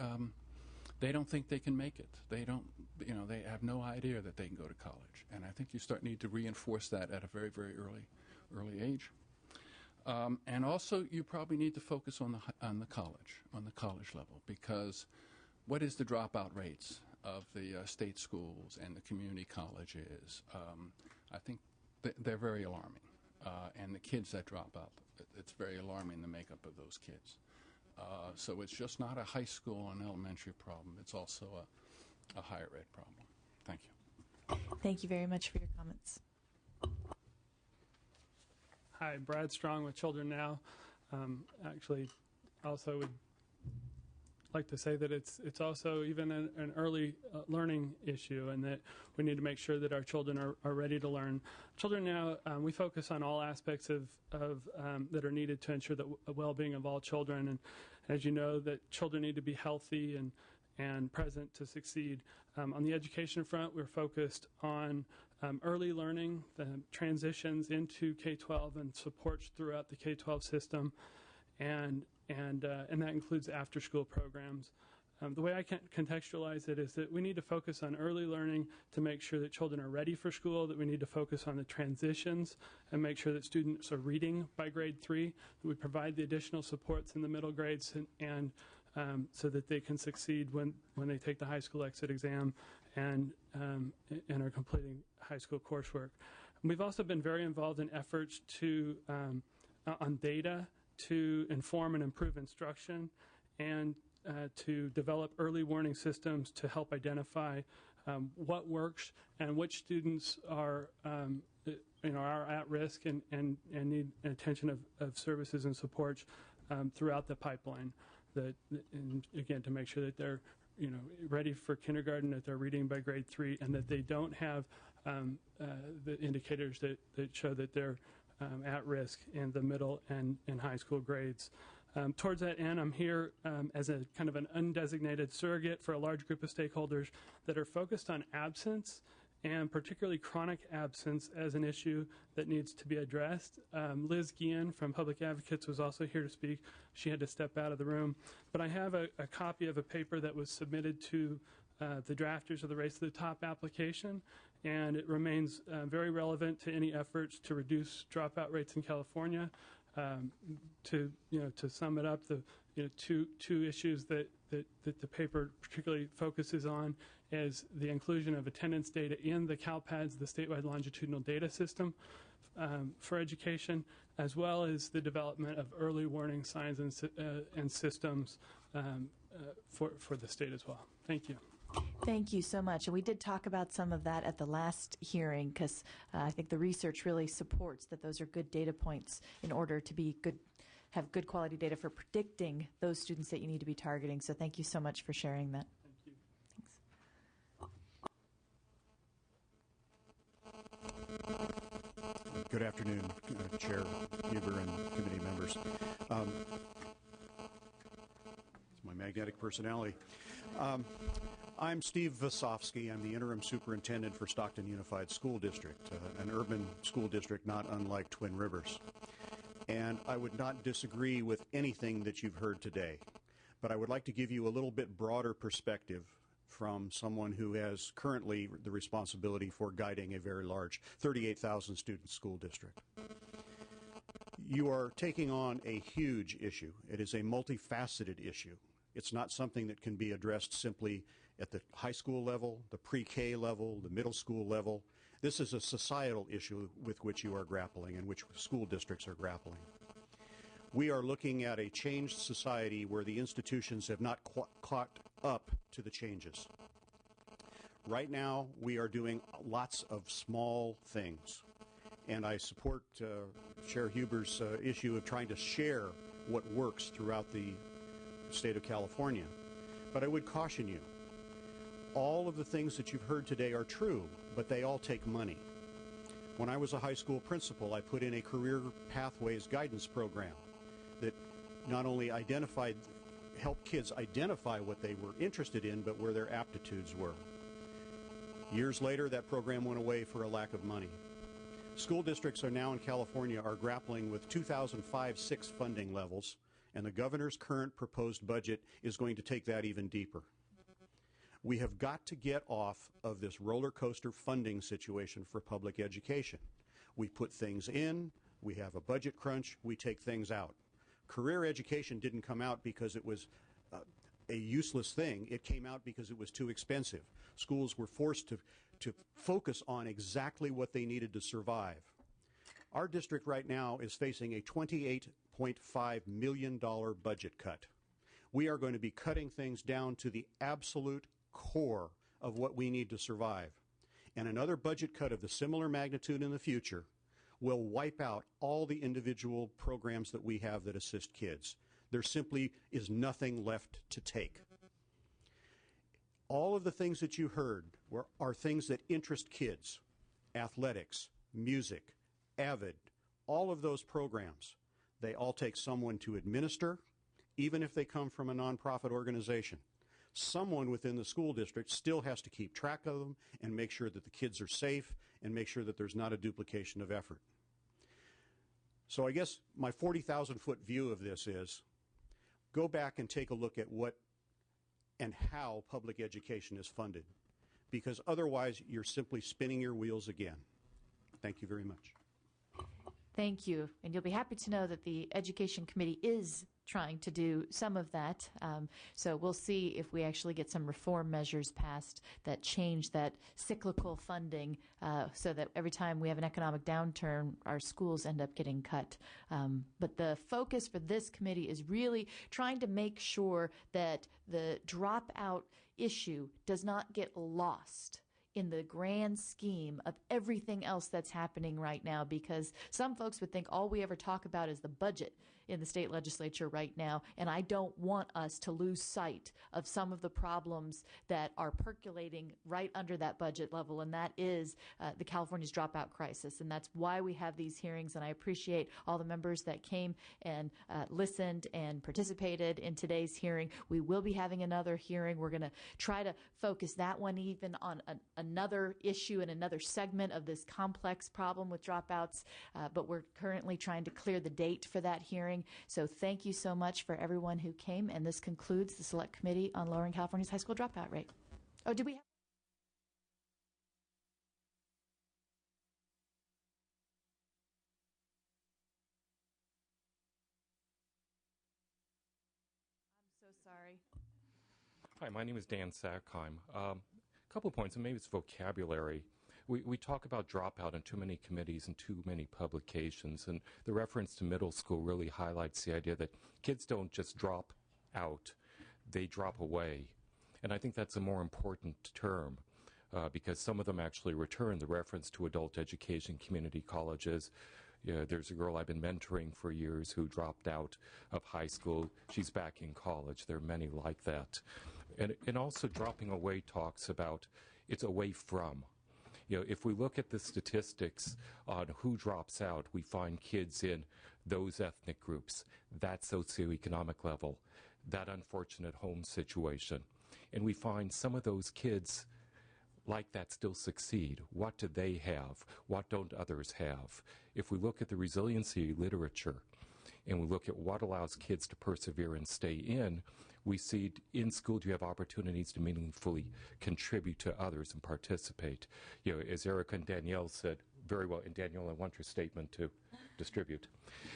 they don't think they can make it. They don't, they have no idea that they can go to college. And I think you need to reinforce that at a very early age. And also, you probably need to focus on the college level, because what is the dropout rates of the state schools and the community colleges? I think they're very alarming, and the kids that drop out, it's very alarming, the makeup of those kids. So it's just not a high school and elementary problem; it's also a higher ed problem. Thank you.
Thank you very much for your comments.
Hi, Brad Strong with Children Now. Actually, also would like to say that it's also even an early learning issue, and that we need to make sure that our children are ready to learn. Children Now, we focus on all aspects of that are needed to ensure the well-being of all children. And as you know, that children need to be healthy and present to succeed. On the education front, we're focused on early learning, the transitions into K-12 and supports throughout the K-12 system, and and that includes after-school programs. The way I can contextualize it is that we need to focus on early learning to make sure that children are ready for school, that we need to focus on the transitions and make sure that students are reading by grade 3, that we provide the additional supports in the middle grades and so that they can succeed when they take the high school exit exam and are completing high school coursework. We've also been very involved in efforts to on data to inform and improve instruction and to develop early warning systems to help identify what works and which students are are at risk and need attention of services and supports throughout the pipeline. And again, to make sure that they're ready for kindergarten, that they're reading by grade 3, and that they don't have the indicators that show that they're at risk in the middle and high school grades. Towards that end, I'm here as a kind of an undesignated surrogate for a large group of stakeholders that are focused on absence, and particularly chronic absence as an issue that needs to be addressed. Liz Guillen from Public Advocates was also here to speak. She had to step out of the room. But I have a copy of a paper that was submitted to the drafters of the Race to the Top application, and it remains very relevant to any efforts to reduce dropout rates in California. To sum it up, the two issues that the paper particularly focuses on is the inclusion of attendance data in the CalPADS, the statewide longitudinal data system for education, as well as the development of early warning signs and systems for the state as well. Thank you.
Thank you so much. And we did talk about some of that at the last hearing because I think the research really supports that those are good data points in order to be good, have good quality data for predicting those students that you need to be targeting. So thank you so much for sharing that.
Thank you.
Thanks. Good afternoon, Chair Huber and committee members. It's my magnetic personality. I'm Steve Vasofsky. I'm the interim superintendent for Stockton Unified School District, an urban school district not unlike Twin Rivers. And I would not disagree with anything that you've heard today, but I would like to give you a little bit broader perspective from someone who has currently the responsibility for guiding a very large 38,000 student school district. You are taking on a huge issue. It is a multifaceted issue. It's not something that can be addressed simply at the high school level, the pre-K level, the middle school level. This is a societal issue with which you are grappling and which school districts are grappling. We are looking at a changed society where the institutions have not caught up to the changes. Right now, we are doing lots of small things. And I support Chair Huber's issue of trying to share what works throughout the state of California. But I would caution you, all of the things that you've heard today are true, but they all take money. When I was a high school principal, I put in a career pathways guidance program that not only helped kids identify what they were interested in, but where their aptitudes were. Years later, that program went away for a lack of money. School districts are now in California are grappling with 2005-06 funding levels, and the governor's current proposed budget is going to take that even deeper. We have got to get off of this roller coaster funding situation for public education. We put things in, we have a budget crunch, we take things out. Career education didn't come out because it was a useless thing. It came out because it was too expensive. Schools were forced to focus on exactly what they needed to survive. Our district right now is facing a $28.5 million budget cut. We are going to be cutting things down to the absolute core of what we need to survive. And another budget cut of the similar magnitude in the future will wipe out all the individual programs that we have that assist kids. There simply is nothing left to take. All of the things that you heard are things that interest kids. Athletics, music, AVID, all of those programs. They all take someone to administer, even if they come from a nonprofit organization. Someone within the school district still has to keep track of them and make sure that the kids are safe and make sure that there's not a duplication of effort. So I guess my 40,000-foot view of this is go back and take a look at what and how public education is funded, because otherwise you're simply spinning your wheels again. Thank you very much.
Thank you. And you'll be happy to know that the Education Committee is trying to do some of that. So we'll see if we actually get some reform measures passed that change that cyclical funding so that every time we have an economic downturn, our schools end up getting cut. But the focus for this committee is really trying to make sure that the dropout issue does not get lost in the grand scheme of everything else that's happening right now, because some folks would think all we ever talk about is the budget in the state legislature right now, and I don't want us to lose sight of some of the problems that are percolating right under that budget level, and that is the California's dropout crisis, and that's why we have these hearings, and I appreciate all the members that came and listened and participated in today's hearing. We will be having another hearing. We're going to try to focus that one even on another issue and another segment of this complex problem with dropouts, but we're currently trying to clear the date for that hearing. So thank you so much for everyone who came, and this concludes the Select Committee on Lowering California's High School Dropout Rate. Oh, did we have? I'm so sorry.
Hi, my name is Dan Sackheim. A couple of points, and maybe it's vocabulary. We talk about dropout in too many committees and too many publications, and the reference to middle school really highlights the idea that kids don't just drop out, they drop away. And I think that's a more important term because some of them actually return. The reference to adult education community colleges. Yeah, there's a girl I've been mentoring for years who dropped out of high school. She's back in college. There are many like that. And also dropping away talks about it's away from. You know, if we look at the statistics on who drops out, we find kids in those ethnic groups, that socioeconomic level, that unfortunate home situation. And we find some of those kids like that still succeed. What do they have? What don't others have? If we look at the resiliency literature and we look at what allows kids to persevere and stay in, we see in school do you have opportunities to meaningfully contribute to others and participate. You know, as Erica and Danielle said very well, and Danielle, I want your statement to distribute.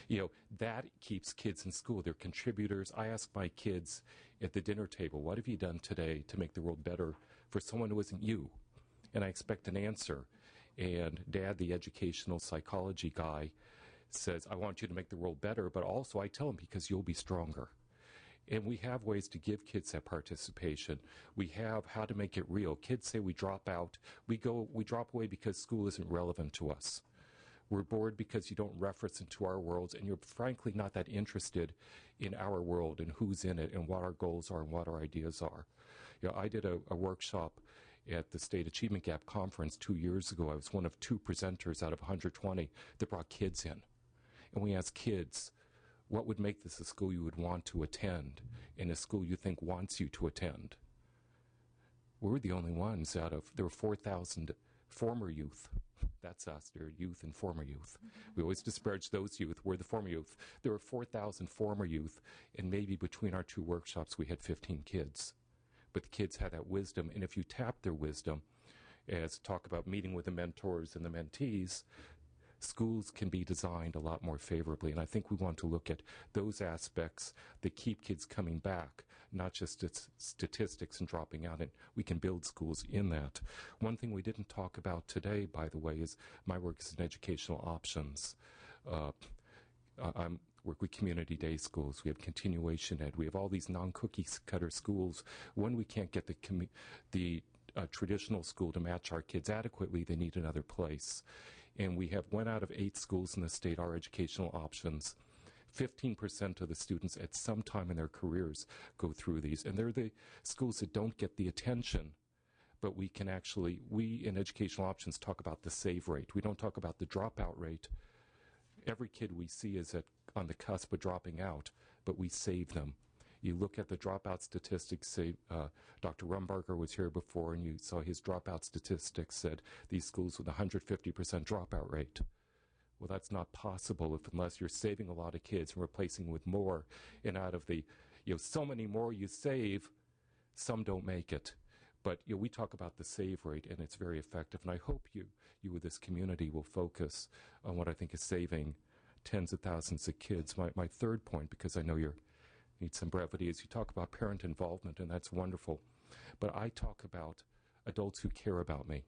You know, that keeps kids in school. They're contributors. I ask my kids at the dinner table, what have you done today to make the world better for someone who isn't you? And I expect an answer. And Dad, the educational psychology guy, says, I want you to make the world better, but also I tell him because you'll be stronger. And we have ways to give kids that participation. We have how to make it real. Kids say we drop out. We drop away because school isn't relevant to us. We're bored because you don't reference into our worlds, and you're frankly not that interested in our world and who's in it and what our goals are and what our ideas are. You know, I did a workshop at the State Achievement Gap Conference 2 years ago. I was one of 2 presenters out of 120 that brought kids in. And we asked kids, what would make this a school you would want to attend and a school you think wants you to attend? We're the only ones out of, there were 4,000 former youth. That's us, they're youth and former youth. We always disparage those youth, we're the former youth. There were 4,000 former youth, and maybe between our 2 workshops we had 15 kids. But the kids had that wisdom, and if you tap their wisdom, as talk about meeting with the mentors and the mentees, schools can be designed a lot more favorably. And I think we want to look at those aspects that keep kids coming back, not just its statistics and dropping out. And we can build schools in that. One thing we didn't talk about today, by the way, is my work is in educational options. I work with community day schools. We have continuation ed. We have all these non-cookie cutter schools. When we can't get the traditional school to match our kids adequately, they need another place. And we have 1 out of 8 schools in the state are educational options. 15% of the students at some time in their careers go through these. And they're the schools that don't get the attention. But we can actually, we in educational options talk about the save rate. We don't talk about the dropout rate. Every kid we see is on the cusp of dropping out, but we save them. You look at the dropout statistics, say Dr. Rumbarger was here before, and you saw his dropout statistics said these schools with 150% dropout rate. Well, that's not possible unless you're saving a lot of kids and replacing with more. And out of the so many more you save, some don't make it. But we talk about the save rate, and it's very effective. And I hope you with this community will focus on what I think is saving tens of thousands of kids. My third point, because I know you need some brevity, is you talk about parent involvement, and that's wonderful. But I talk about adults who care about me.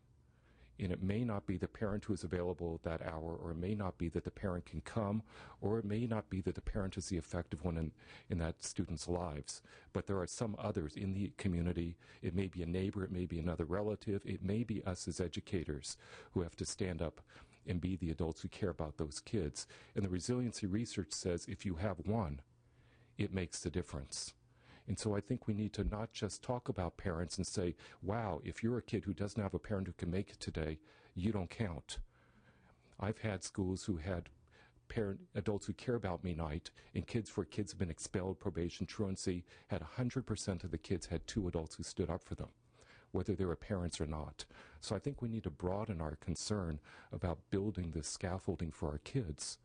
And it may not be the parent who is available at that hour, or it may not be that the parent can come, or it may not be that the parent is the effective one in that student's lives. But there are some others in the community. It may be a neighbor, it may be another relative, it may be us as educators who have to stand up and be the adults who care about those kids. And the resiliency research says if you have one, it makes the difference. And so I think we need to not just talk about parents and say, wow, if you're a kid who doesn't have a parent who can make it today, you don't count. I've had schools who had adults who care about me night, and kids have been expelled, probation, truancy, had 100% of the kids had two adults who stood up for them, whether they were parents or not. So I think we need to broaden our concern about building this scaffolding for our kids.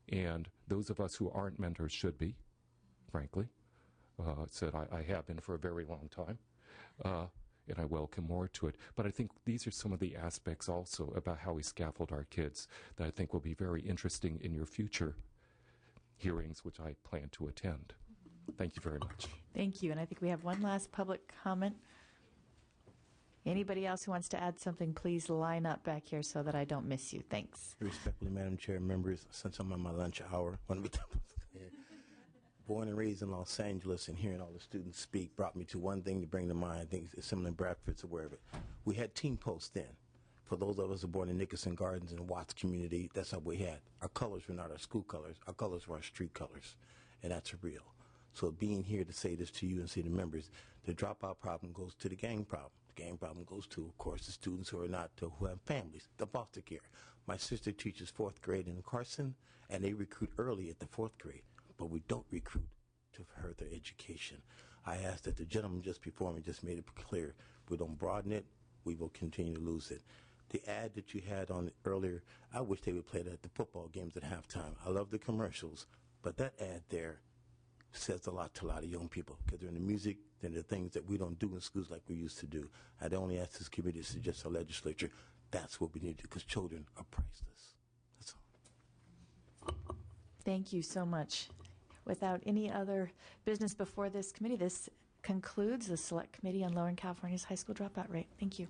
And those of us who aren't mentors should be, frankly. Said I have been for a very long time, and I welcome more to it. But I think these are some of the aspects also about how we scaffold our kids that I think will be very interesting in your future hearings, which I plan to attend. Thank you very much.
Thank you. And I think we have one last public comment. Anybody else who wants to add something, please line up back here so that I don't miss you. Thanks.
Respectfully, Madam Chair, members, since I'm on my lunch hour, born and raised in Los Angeles, and hearing all the students speak brought me to one thing to bring to mind. I think Assemblyman Bradford's aware of it. We had team posts then. For those of us who were born in Nickerson Gardens and Watts community, that's how we had. Our colors were not our school colors. Our colors were our street colors, and that's real. So being here to say this to you and say to members, the dropout problem goes to the gang problem. The gang problem goes to, of course, the students who are not, who have families, the foster care. My sister teaches 4th grade in Carson, and they recruit early at the 4th grade. But we don't recruit to further education. I ask that the gentleman just before me just made it clear. If we don't broaden it, we will continue to lose it. The ad that you had on earlier, I wish they would play that at the football games at halftime. I love the commercials, but that ad there says a lot to a lot of young people because they're in the music, they're the things that we don't do in schools like we used to do. I'd only ask this committee to suggest a legislature. That's what we need to do because children are priceless. That's all.
Thank you so much. Without any other business before this committee, this concludes the Select Committee on Lowering California's High School Dropout Rate. Thank you.